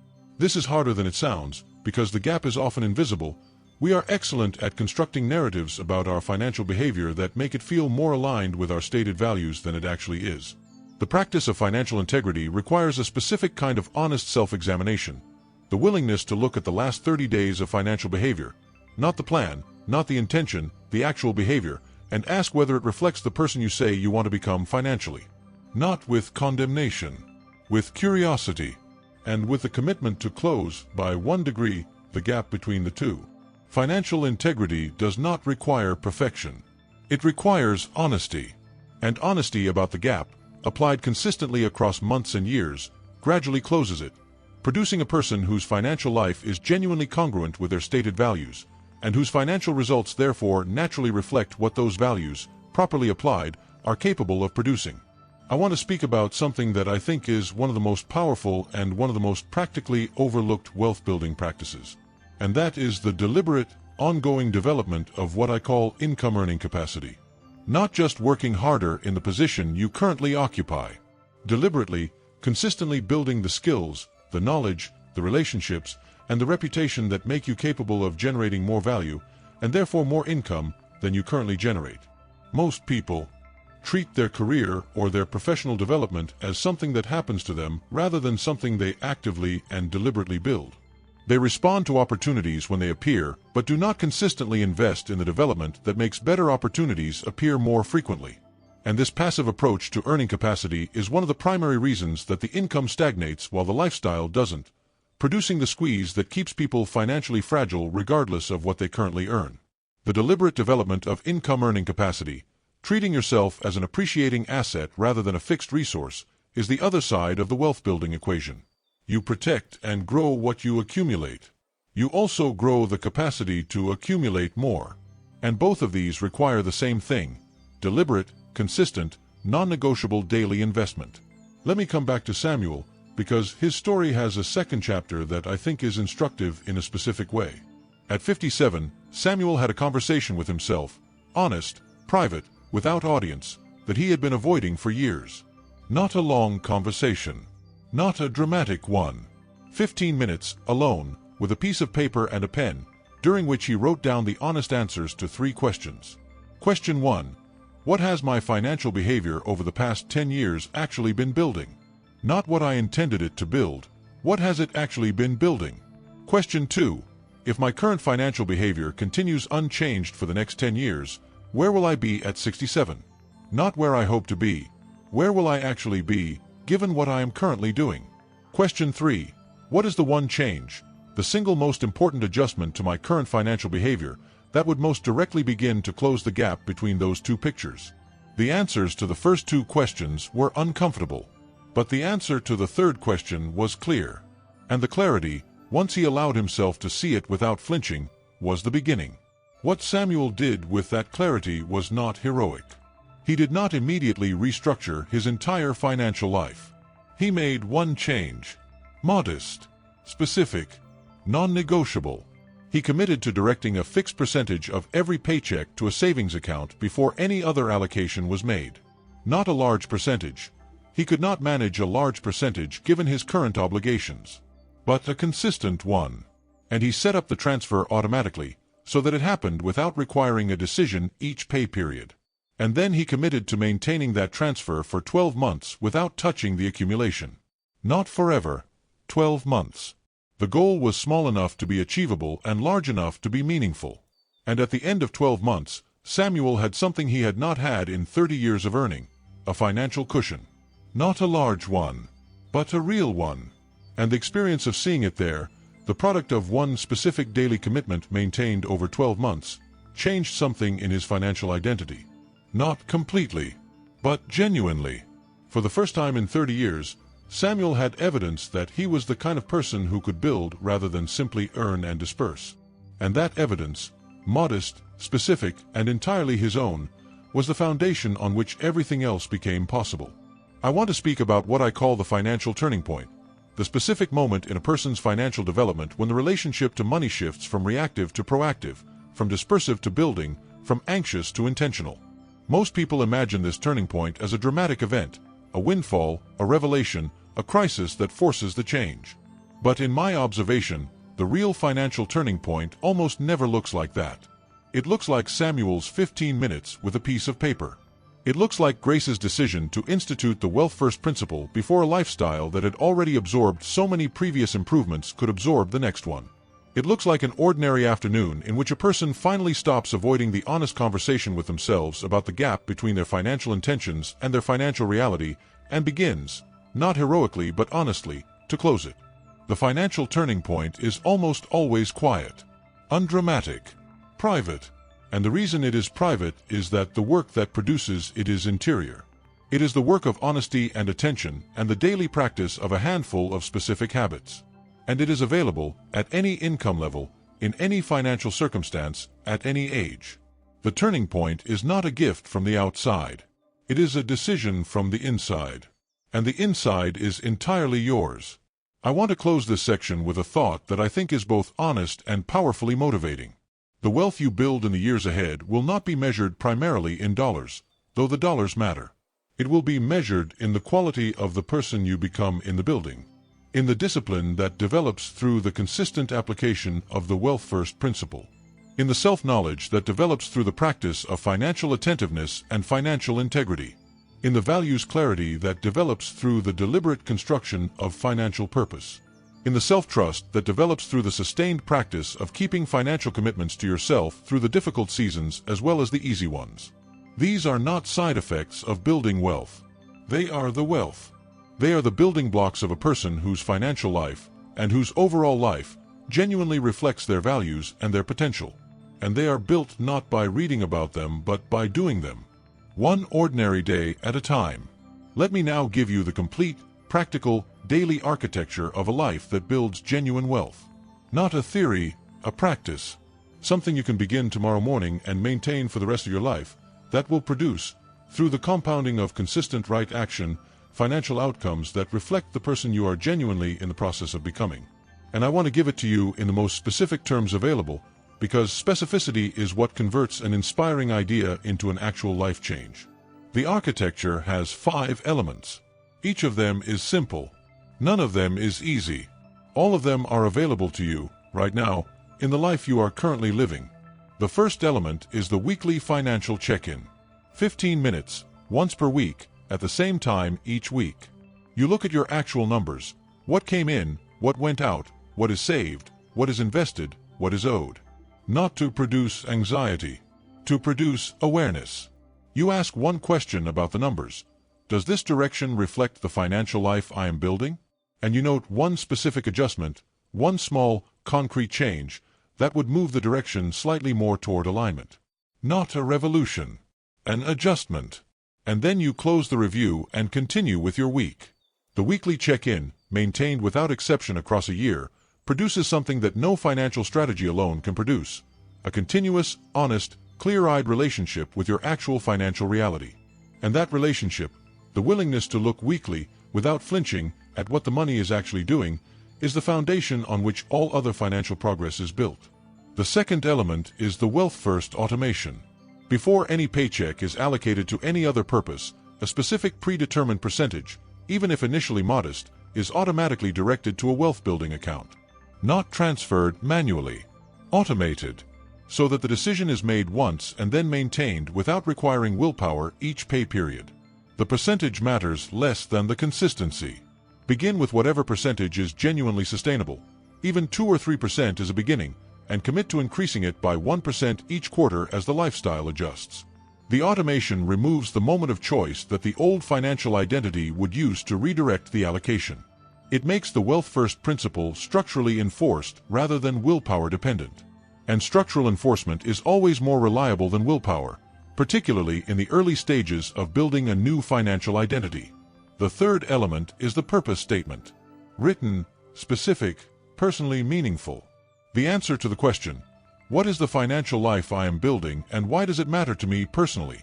This is harder than it sounds, because the gap is often invisible. We are excellent at constructing narratives about our financial behavior that make it feel more aligned with our stated values than it actually is. The practice of financial integrity requires a specific kind of honest self-examination, the willingness to look at the last 30 days of financial behavior, not the plan, not the intention, the actual behavior, and ask whether it reflects the person you say you want to become financially. Not with condemnation, with curiosity, and with the commitment to close, by 1 degree, the gap between the two. Financial integrity does not require perfection. It requires honesty. And honesty about the gap, applied consistently across months and years, gradually closes it, producing a person whose financial life is genuinely congruent with their stated values, and whose financial results therefore naturally reflect what those values, properly applied, are capable of producing. I want to speak about something that I think is one of the most powerful and one of the most practically overlooked wealth-building practices. And that is the deliberate, ongoing development of what I call income-earning capacity. Not just working harder in the position you currently occupy. Deliberately, consistently building the skills, the knowledge, the relationships, and the reputation that make you capable of generating more value, and therefore more income, than you currently generate. Most people treat their career or their professional development as something that happens to them rather than something they actively and deliberately build. They respond to opportunities when they appear, but do not consistently invest in the development that makes better opportunities appear more frequently. And this passive approach to earning capacity is one of the primary reasons that the income stagnates while the lifestyle doesn't, producing the squeeze that keeps people financially fragile regardless of what they currently earn. The deliberate development of income earning capacity, treating yourself as an appreciating asset rather than a fixed resource, is the other side of the wealth-building equation. You protect and grow what you accumulate. You also grow the capacity to accumulate more. And both of these require the same thing: deliberate, consistent, non-negotiable daily investment. Let me come back to Samuel, because his story has a second chapter that I think is instructive in a specific way. At 57, Samuel had a conversation with himself, honest, private, without audience, that he had been avoiding for years. Not a long conversation. Not a dramatic one. 15 minutes, alone, with a piece of paper and a pen, during which he wrote down the honest answers to 3 questions. Question 1. What has my financial behavior over the past 10 years actually been building? Not what I intended it to build. What has it actually been building? Question 2. If my current financial behavior continues unchanged for the next 10 years, where will I be at 67? Not where I hope to be. Where will I actually be, given what I am currently doing? Question 3. What is the one change, the single most important adjustment to my current financial behavior, that would most directly begin to close the gap between those 2 pictures? The answers to the first 2 questions were uncomfortable. But the answer to the third question was clear. And the clarity, once he allowed himself to see it without flinching, was the beginning. What Samuel did with that clarity was not heroic. He did not immediately restructure his entire financial life. He made one change. Modest, specific, non-negotiable. He committed to directing a fixed percentage of every paycheck to a savings account before any other allocation was made. Not a large percentage. He could not manage a large percentage given his current obligations. But a consistent one. And he set up the transfer automatically, so that it happened without requiring a decision each pay period. And then he committed to maintaining that transfer for 12 months without touching the accumulation. Not forever. 12 months. The goal was small enough to be achievable and large enough to be meaningful. And at the end of 12 months, Samuel had something he had not had in 30 years of earning: a financial cushion. Not a large one, but a real one. And the experience of seeing it there, the product of one specific daily commitment maintained over 12 months, changed something in his financial identity. Not completely, but genuinely. For the first time in 30 years, Samuel had evidence that he was the kind of person who could build rather than simply earn and disperse. And that evidence, modest, specific, and entirely his own, was the foundation on which everything else became possible. I want to speak about what I call the financial turning point, the specific moment in a person's financial development when the relationship to money shifts from reactive to proactive, from dispersive to building, from anxious to intentional. Most people imagine this turning point as a dramatic event, a windfall, a revelation, a crisis that forces the change. But in my observation, the real financial turning point almost never looks like that. It looks like Samuel's 15 minutes with a piece of paper. It looks like Grace's decision to institute the wealth first principle before a lifestyle that had already absorbed so many previous improvements could absorb the next one. It looks like an ordinary afternoon in which a person finally stops avoiding the honest conversation with themselves about the gap between their financial intentions and their financial reality and begins, not heroically but honestly, to close it. The financial turning point is almost always quiet, undramatic, private. And the reason it is private is that the work that produces it is interior. It is the work of honesty and attention and the daily practice of a handful of specific habits. And it is available at any income level, in any financial circumstance, at any age. The turning point is not a gift from the outside. It is a decision from the inside. And the inside is entirely yours. I want to close this section with a thought that I think is both honest and powerfully motivating. The wealth you build in the years ahead will not be measured primarily in dollars, though the dollars matter. It will be measured in the quality of the person you become in the building, in the discipline that develops through the consistent application of the wealth first principle, in the self-knowledge that develops through the practice of financial attentiveness and financial integrity, in the values clarity that develops through the deliberate construction of financial purpose, in the self-trust that develops through the sustained practice of keeping financial commitments to yourself through the difficult seasons as well as the easy ones. These are not side effects of building wealth. They are the wealth. They are the building blocks of a person whose financial life, and whose overall life, genuinely reflects their values and their potential. And they are built not by reading about them but by doing them, one ordinary day at a time. Let me now give you the complete, practical, daily architecture of a life that builds genuine wealth. Not a theory, a practice. Something you can begin tomorrow morning and maintain for the rest of your life, that will produce, through the compounding of consistent right action, financial outcomes that reflect the person you are genuinely in the process of becoming. And I want to give it to you in the most specific terms available, because specificity is what converts an inspiring idea into an actual life change. The architecture has 5 elements. Each of them is simple. None of them is easy. All of them are available to you, right now, in the life you are currently living. The first element is the weekly financial check-in. 15 minutes, once per week, at the same time each week. You look at your actual numbers. What came in, what went out, what is saved, what is invested, what is owed. Not to produce anxiety, to produce awareness. You ask one question about the numbers. Does this direction reflect the financial life I am building? And you note one specific adjustment, one small, concrete change, that would move the direction slightly more toward alignment. Not a revolution, an adjustment. And then you close the review and continue with your week. The weekly check-in, maintained without exception across a year, produces something that no financial strategy alone can produce: a continuous, honest, clear-eyed relationship with your actual financial reality. And that relationship, the willingness to look weekly, without flinching, at what the money is actually doing, is the foundation on which all other financial progress is built. The second element is the wealth-first automation. Before any paycheck is allocated to any other purpose, a specific predetermined percentage, even if initially modest, is automatically directed to a wealth-building account. Not transferred manually. Automated. So that the decision is made once and then maintained without requiring willpower each pay period. The percentage matters less than the consistency. Begin with whatever percentage is genuinely sustainable. Even 2 or 3% is a beginning, and commit to increasing it by 1% each quarter as the lifestyle adjusts. The automation removes the moment of choice that the old financial identity would use to redirect the allocation. It makes the wealth-first principle structurally enforced rather than willpower dependent. And structural enforcement is always more reliable than willpower, particularly in the early stages of building a new financial identity. The third element is the purpose statement. Written, specific, personally meaningful. The answer to the question, what is the financial life I am building and why does it matter to me personally?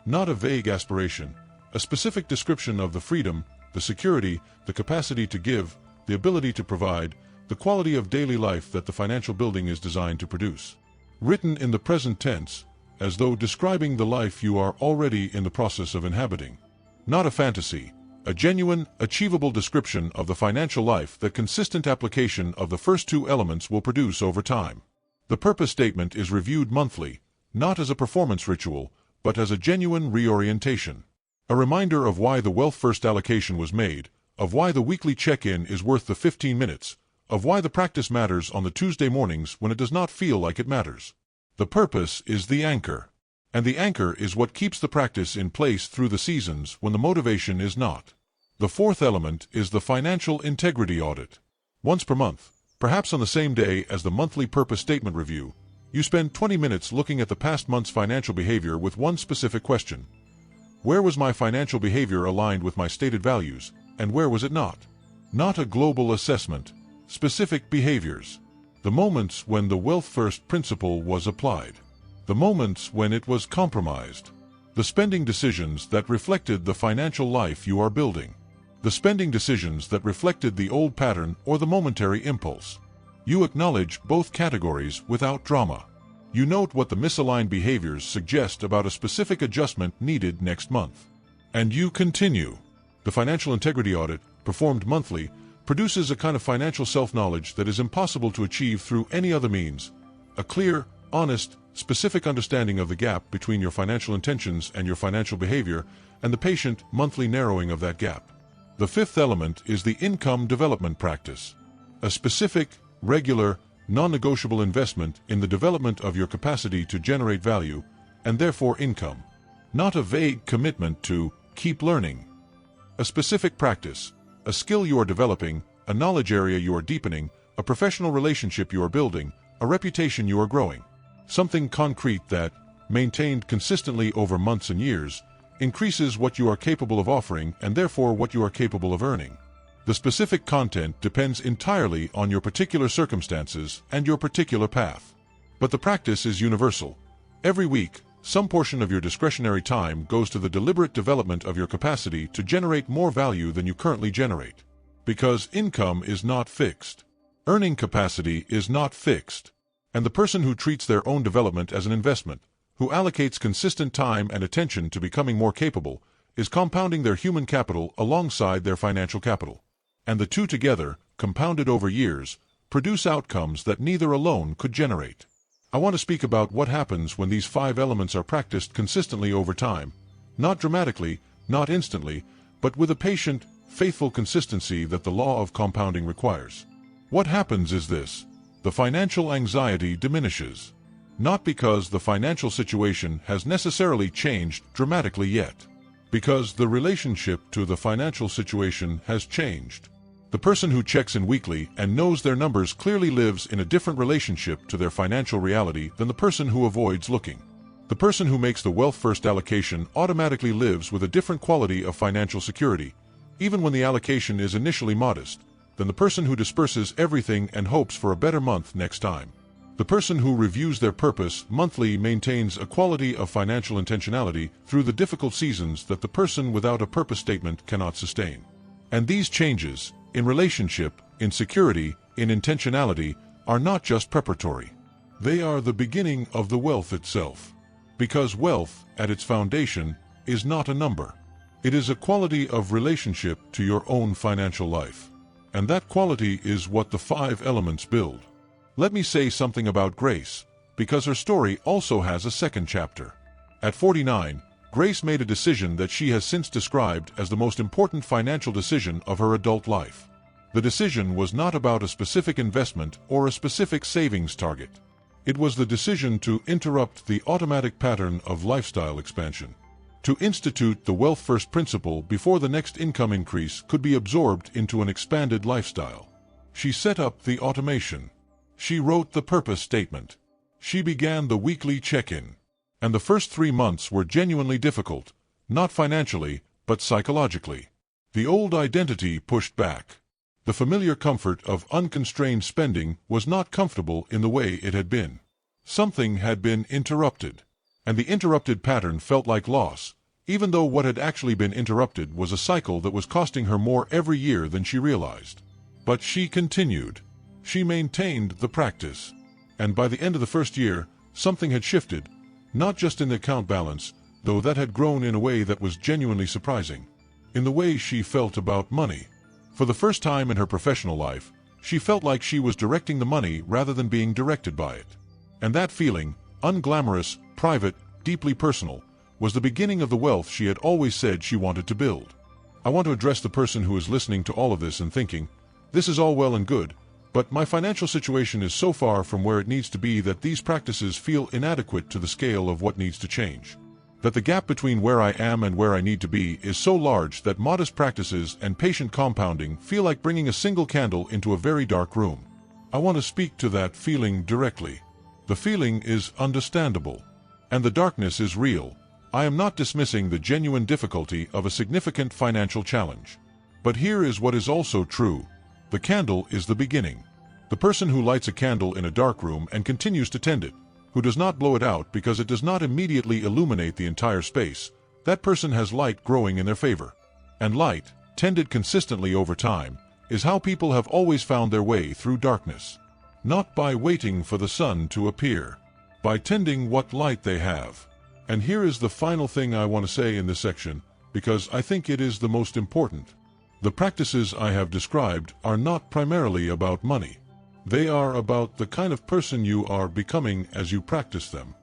Not a vague aspiration, a specific description of the freedom, the security, the capacity to give, the ability to provide, the quality of daily life that the financial building is designed to produce. Written in the present tense, as though describing the life you are already in the process of inhabiting. Not a fantasy, A genuine, achievable description of the financial life that consistent application of the first two elements will produce over time. The purpose statement is reviewed monthly, not as a performance ritual, but as a genuine reorientation. A reminder of why the Wealth First allocation was made, of why the weekly check-in is worth the 15 minutes, of why the practice matters on the Tuesday mornings when it does not feel like it matters. The purpose is the anchor. And the anchor is what keeps the practice in place through the seasons when the motivation is not. The fourth element is the financial integrity audit. Once per month, perhaps on the same day as the monthly purpose statement review, you spend 20 minutes looking at the past month's financial behavior with one specific question. Where was my financial behavior aligned with my stated values, and where was it not? Not a global assessment, specific behaviors. The moments when the Wealth First principle was applied. The moments when it was compromised. The spending decisions that reflected the financial life you are building. The spending decisions that reflected the old pattern or the momentary impulse. You acknowledge both categories without drama. You note what the misaligned behaviors suggest about a specific adjustment needed next month. And you continue. The financial integrity audit, performed monthly, produces a kind of financial self-knowledge that is impossible to achieve through any other means. A clear, honest, specific understanding of the gap between your financial intentions and your financial behavior, and the patient, monthly narrowing of that gap. The fifth element is the income development practice. A specific, regular, non-negotiable investment in the development of your capacity to generate value, and therefore income. Not a vague commitment to keep learning. A specific practice, a skill you are developing, a knowledge area you are deepening, a professional relationship you are building, a reputation you are growing. Something concrete that, maintained consistently over months and years, increases what you are capable of offering and therefore what you are capable of earning. The specific content depends entirely on your particular circumstances and your particular path. But the practice is universal. Every week, some portion of your discretionary time goes to the deliberate development of your capacity to generate more value than you currently generate. Because income is not fixed. Earning capacity is not fixed. And the person who treats their own development as an investment, who allocates consistent time and attention to becoming more capable, is compounding their human capital alongside their financial capital. And the two together, compounded over years, produce outcomes that neither alone could generate. I want to speak about what happens when these 5 elements are practiced consistently over time, not dramatically, not instantly, but with a patient, faithful consistency that the law of compounding requires. What happens is this: the financial anxiety diminishes. Not because the financial situation has necessarily changed dramatically yet. Because the relationship to the financial situation has changed. The person who checks in weekly and knows their numbers clearly lives in a different relationship to their financial reality than the person who avoids looking. The person who makes the Wealth First allocation automatically lives with a different quality of financial security, even when the allocation is initially modest, than the person who disperses everything and hopes for a better month next time. The person who reviews their purpose monthly maintains a quality of financial intentionality through the difficult seasons that the person without a purpose statement cannot sustain. And these changes, in relationship, in security, in intentionality, are not just preparatory. They are the beginning of the wealth itself. Because wealth, at its foundation, is not a number. It is a quality of relationship to your own financial life. And that quality is what the 5 elements build. Let me say something about Grace, because her story also has a second chapter. At 49, Grace made a decision that she has since described as the most important financial decision of her adult life. The decision was not about a specific investment or a specific savings target. It was the decision to interrupt the automatic pattern of lifestyle expansion. To institute the Wealth First principle before the next income increase could be absorbed into an expanded lifestyle. She set up the automation. She wrote the purpose statement. She began the weekly check-in. And the first 3 months were genuinely difficult, not financially, but psychologically. The old identity pushed back. The familiar comfort of unconstrained spending was not comfortable in the way it had been. Something had been interrupted. And the interrupted pattern felt like loss, even though what had actually been interrupted was a cycle that was costing her more every year than she realized. But she continued. She maintained the practice. And by the end of the first year, something had shifted, not just in the account balance, though that had grown in a way that was genuinely surprising. in the way she felt about money. For the first time in her professional life, she felt like she was directing the money rather than being directed by it. And that feeling, unglamorous, private, deeply personal, was the beginning of the wealth she had always said she wanted to build. I want to address the person who is listening to all of this and thinking, this is all well and good, but my financial situation is so far from where it needs to be that these practices feel inadequate to the scale of what needs to change. That the gap between where I am and where I need to be is so large that modest practices and patient compounding feel like bringing a single candle into a very dark room. I want to speak to that feeling directly. The feeling is understandable. And the darkness is real. I am not dismissing the genuine difficulty of a significant financial challenge. But here is what is also true. The candle is the beginning. The person who lights a candle in a dark room and continues to tend it, who does not blow it out because it does not immediately illuminate the entire space, that person has light growing in their favor. And light, tended consistently over time, is how people have always found their way through darkness. Not by waiting for the sun to appear, by tending what light they have. And here is the final thing I want to say in this section, because I think it is the most important. The practices I have described are not primarily about money. They are about the kind of person you are becoming as you practice them.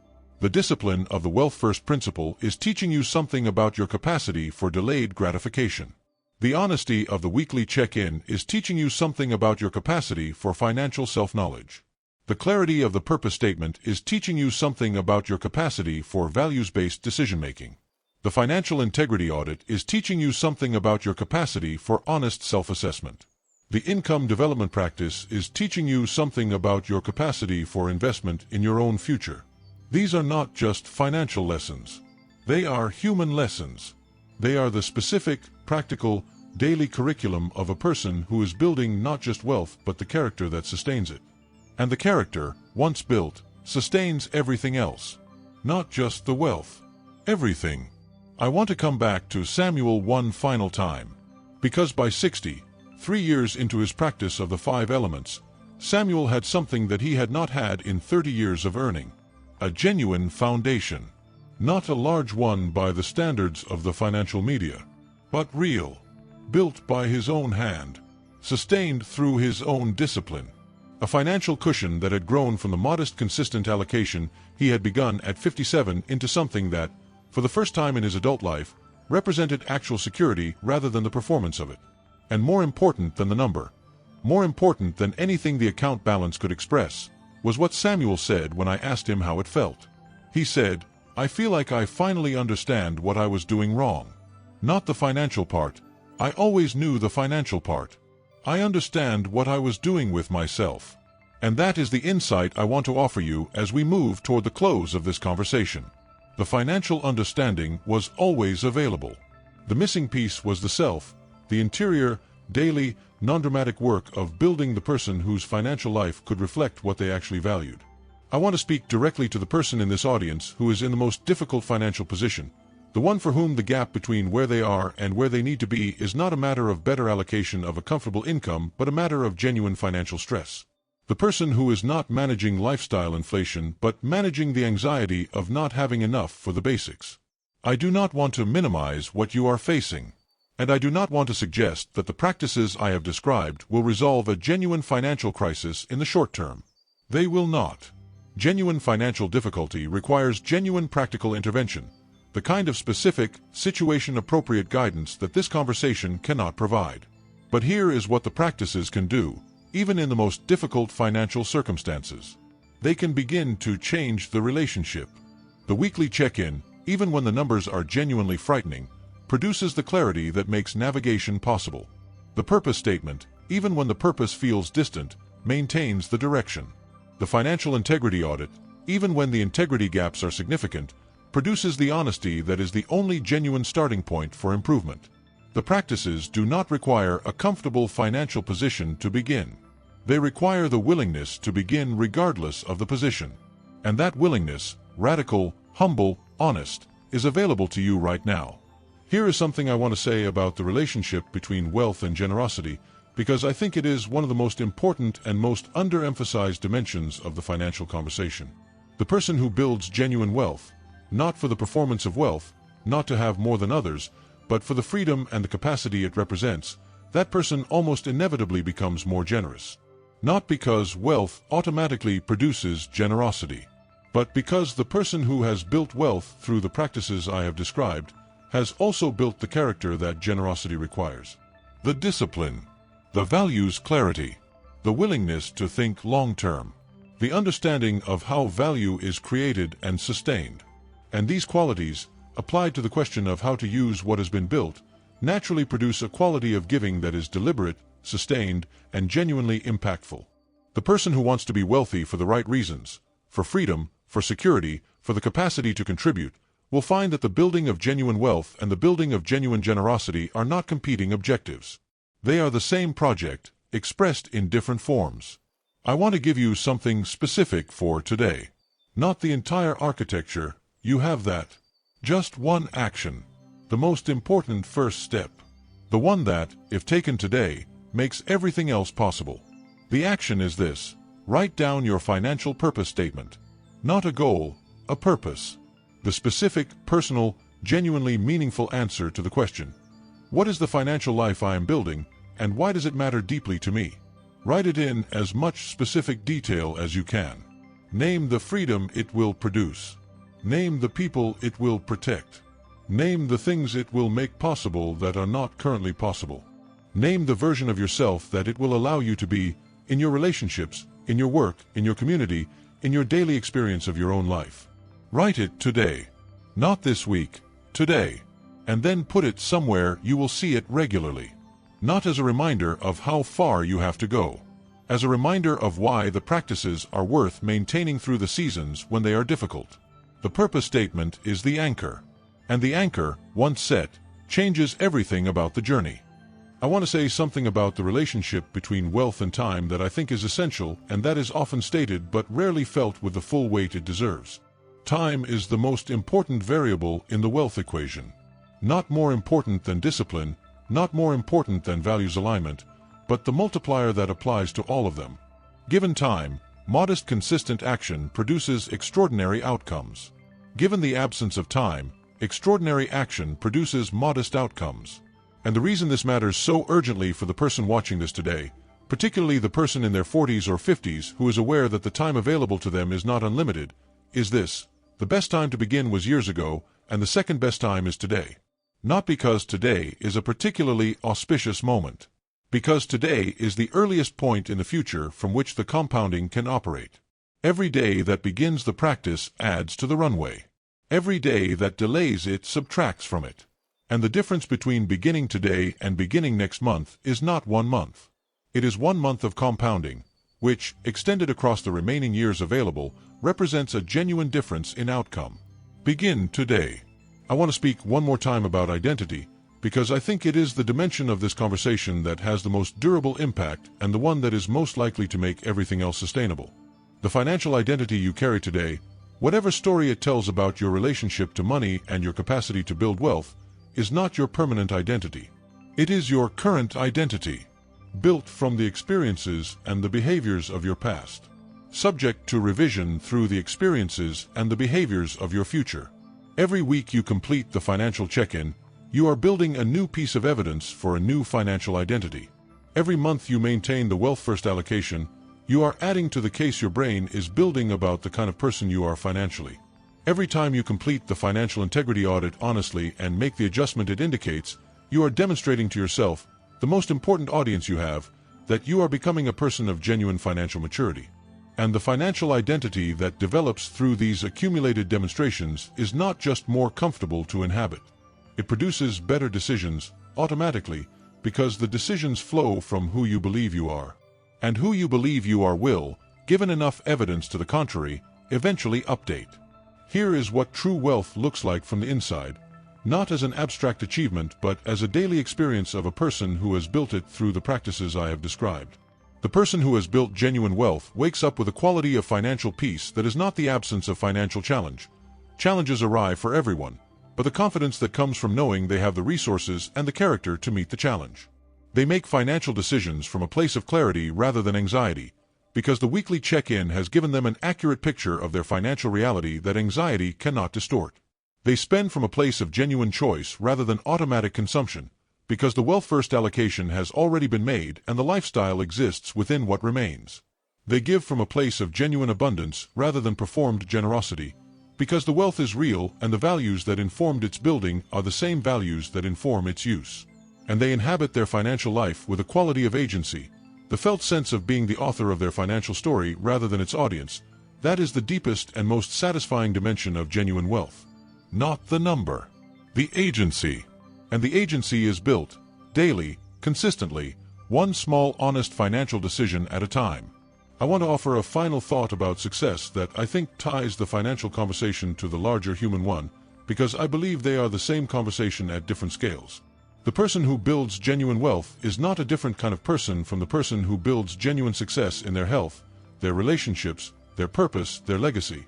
The discipline of the Wealth First principle is teaching you something about your capacity for delayed gratification. The honesty of the weekly check-in is teaching you something about your capacity for financial self-knowledge. The clarity of the purpose statement is teaching you something about your capacity for values-based decision-making. The financial integrity audit is teaching you something about your capacity for honest self-assessment. The income development practice is teaching you something about your capacity for investment in your own future. These are not just financial lessons. They are human lessons. They are the specific, practical, daily curriculum of a person who is building not just wealth but the character that sustains it. And the character, once built, sustains everything else. Not just the wealth. Everything. I want to come back to Samuel one final time. Because by 60, 3 years into his practice of the 5 elements, Samuel had something that he had not had in 30 years of earning. A genuine foundation. Not a large one by the standards of the financial media, but real. Built by his own hand. Sustained through his own discipline. A financial cushion that had grown from the modest consistent allocation he had begun at 57 into something that, for the first time in his adult life, represented actual security rather than the performance of it. And more important than the number, more important than anything the account balance could express, was what Samuel said when I asked him how it felt. He said, "I feel like I finally understand what I was doing wrong. Not the financial part. I always knew the financial part. I understand what I was doing with myself." And that is the insight I want to offer you as we move toward the close of this conversation. The financial understanding was always available. The missing piece was the self, the interior, daily, non-dramatic work of building the person whose financial life could reflect what they actually valued. I want to speak directly to the person in this audience who is in the most difficult financial position, the one for whom the gap between where they are and where they need to be is not a matter of better allocation of a comfortable income but a matter of genuine financial stress. The person who is not managing lifestyle inflation but managing the anxiety of not having enough for the basics. I do not want to minimize what you are facing. And I do not want to suggest that the practices I have described will resolve a genuine financial crisis in the short term. They will not. Genuine financial difficulty requires genuine practical intervention, the kind of specific, situation-appropriate guidance that this conversation cannot provide. But here is what the practices can do, even in the most difficult financial circumstances. They can begin to change the relationship. The weekly check-in, even when the numbers are genuinely frightening, produces the clarity that makes navigation possible. The purpose statement, even when the purpose feels distant, maintains the direction. The financial integrity audit, even when the integrity gaps are significant, produces the honesty that is the only genuine starting point for improvement. The practices do not require a comfortable financial position to begin. They require the willingness to begin regardless of the position. And that willingness, radical, humble, honest, is available to you right now. Here is something I want to say about the relationship between wealth and generosity, because I think it is one of the most important and most underemphasized dimensions of the financial conversation. The person who builds genuine wealth, not for the performance of wealth, not to have more than others, but for the freedom and the capacity it represents, that person almost inevitably becomes more generous. Not because wealth automatically produces generosity, but because the person who has built wealth through the practices I have described has also built the character that generosity requires. The discipline, the values clarity, the willingness to think long-term, the understanding of how value is created and sustained. And these qualities, applied to the question of how to use what has been built, naturally produce a quality of giving that is deliberate, sustained, and genuinely impactful. The person who wants to be wealthy for the right reasons, for freedom, for security, for the capacity to contribute, will find that the building of genuine wealth and the building of genuine generosity are not competing objectives. They are the same project, expressed in different forms. I want to give you something specific for today. Not the entire architecture, you have that. Just one action. The most important first step. The one that, if taken today, makes everything else possible. The action is this: write down your financial purpose statement. Not a goal, a purpose. The specific, personal, genuinely meaningful answer to the question, what is the financial life I am building, and why does it matter deeply to me? Write it in as much specific detail as you can. Name the freedom it will produce. Name the people it will protect. Name the things it will make possible that are not currently possible. Name the version of yourself that it will allow you to be, in your relationships, in your work, in your community, in your daily experience of your own life. Write it today. Not this week, today. And then put it somewhere you will see it regularly. Not as a reminder of how far you have to go. As a reminder of why the practices are worth maintaining through the seasons when they are difficult. The purpose statement is the anchor. And the anchor, once set, changes everything about the journey. I want to say something about the relationship between wealth and time that I think is essential, and that is often stated but rarely felt with the full weight it deserves. Time is the most important variable in the wealth equation. Not more important than discipline, not more important than values alignment, but the multiplier that applies to all of them. Given time, modest consistent action produces extraordinary outcomes. Given the absence of time, extraordinary action produces modest outcomes. And the reason this matters so urgently for the person watching this today, particularly the person in their 40s or 50s who is aware that the time available to them is not unlimited, is this: the best time to begin was years ago, and the second best time is today. Not because today is a particularly auspicious moment. Because today is the earliest point in the future from which the compounding can operate. Every day that begins the practice adds to the runway. Every day that delays it subtracts from it. And the difference between beginning today and beginning next month is not 1 month. It is 1 month of compounding, which, extended across the remaining years available, represents a genuine difference in outcome. Begin today. I want to speak one more time about identity, because I think it is the dimension of this conversation that has the most durable impact and the one that is most likely to make everything else sustainable. The financial identity you carry today, whatever story it tells about your relationship to money and your capacity to build wealth, is not your permanent identity. It is your current identity, built from the experiences and the behaviors of your past, subject to revision through the experiences and the behaviors of your future. Every week you complete the financial check-in, you are building a new piece of evidence for a new financial identity. Every month you maintain the Wealth First allocation, you are adding to the case your brain is building about the kind of person you are financially. Every time you complete the financial integrity audit honestly and make the adjustment it indicates, you are demonstrating to yourself, the most important audience you have, that you are becoming a person of genuine financial maturity. And the financial identity that develops through these accumulated demonstrations is not just more comfortable to inhabit. It produces better decisions, automatically, because the decisions flow from who you believe you are. And who you believe you are will, given enough evidence to the contrary, eventually update. Here is what true wealth looks like from the inside, not as an abstract achievement but as a daily experience of a person who has built it through the practices I have described. The person who has built genuine wealth wakes up with a quality of financial peace that is not the absence of financial challenge. Challenges arrive for everyone, but the confidence that comes from knowing they have the resources and the character to meet the challenge. They make financial decisions from a place of clarity rather than anxiety, because the weekly check-in has given them an accurate picture of their financial reality that anxiety cannot distort. They spend from a place of genuine choice rather than automatic consumption, because the wealth-first allocation has already been made and the lifestyle exists within what remains. They give from a place of genuine abundance rather than performed generosity, because the wealth is real and the values that informed its building are the same values that inform its use. And they inhabit their financial life with a quality of agency, the felt sense of being the author of their financial story rather than its audience. That is the deepest and most satisfying dimension of genuine wealth. Not the number. The agency. And the agency is built, daily, consistently, one small honest financial decision at a time. I want to offer a final thought about success that I think ties the financial conversation to the larger human one, because I believe they are the same conversation at different scales. The person who builds genuine wealth is not a different kind of person from the person who builds genuine success in their health, their relationships, their purpose, their legacy.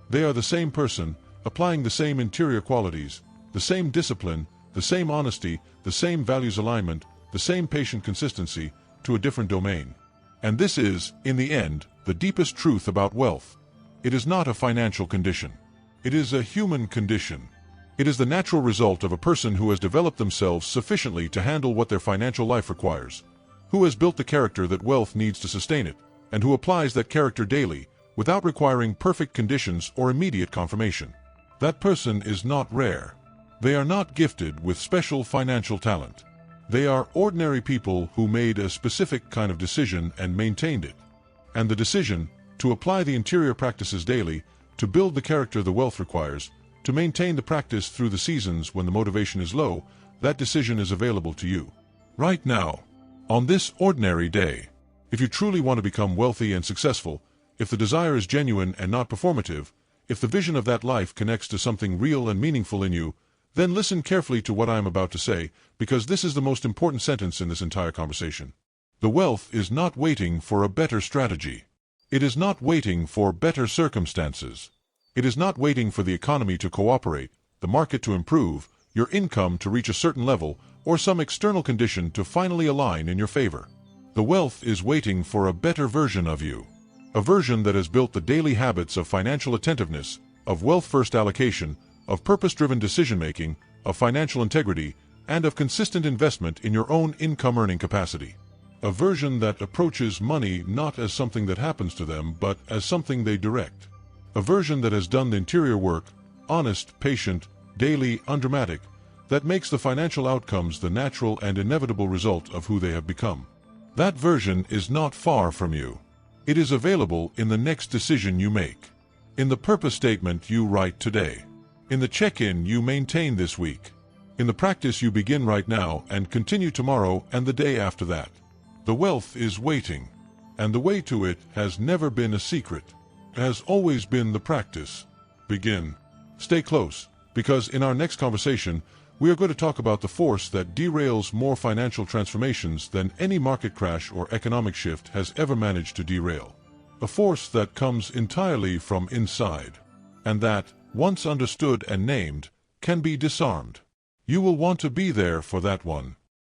They are the same person, applying the same interior qualities, the same discipline, the same honesty, the same values alignment, the same patient consistency, to a different domain. And this is, in the end, the deepest truth about wealth. It is not a financial condition. It is a human condition. It is the natural result of a person who has developed themselves sufficiently to handle what their financial life requires, who has built the character that wealth needs to sustain it, and who applies that character daily, without requiring perfect conditions or immediate confirmation. That person is not rare. They are not gifted with special financial talent. They are ordinary people who made a specific kind of decision and maintained it. And the decision, to apply the interior practices daily, to build the character the wealth requires, to maintain the practice through the seasons when the motivation is low, that decision is available to you. Right now. On this ordinary day. If you truly want to become wealthy and successful, if the desire is genuine and not performative, if the vision of that life connects to something real and meaningful in you, then listen carefully to what I am about to say, because this is the most important sentence in this entire conversation. The wealth is not waiting for a better strategy. It is not waiting for better circumstances. It is not waiting for the economy to cooperate, the market to improve, your income to reach a certain level, or some external condition to finally align in your favor. The wealth is waiting for a better version of you. A version that has built the daily habits of financial attentiveness, of wealth-first allocation, of purpose-driven decision-making, of financial integrity, and of consistent investment in your own income-earning capacity. A version that approaches money not as something that happens to them, but as something they direct. A version that has done the interior work, honest, patient, daily, undramatic, that makes the financial outcomes the natural and inevitable result of who they have become. That version is not far from you. It is available in the next decision you make, in the purpose statement you write today, in the check-in you maintain this week, in the practice you begin right now and continue tomorrow and the day after that. The wealth is waiting, and the way to it has never been a secret. It has always been the practice. Begin. Stay close, because in our next conversation, we are going to talk about the force that derails more financial transformations than any market crash or economic shift has ever managed to derail. A force that comes entirely from inside, and that, once understood and named, can be disarmed. You will want to be there for that one.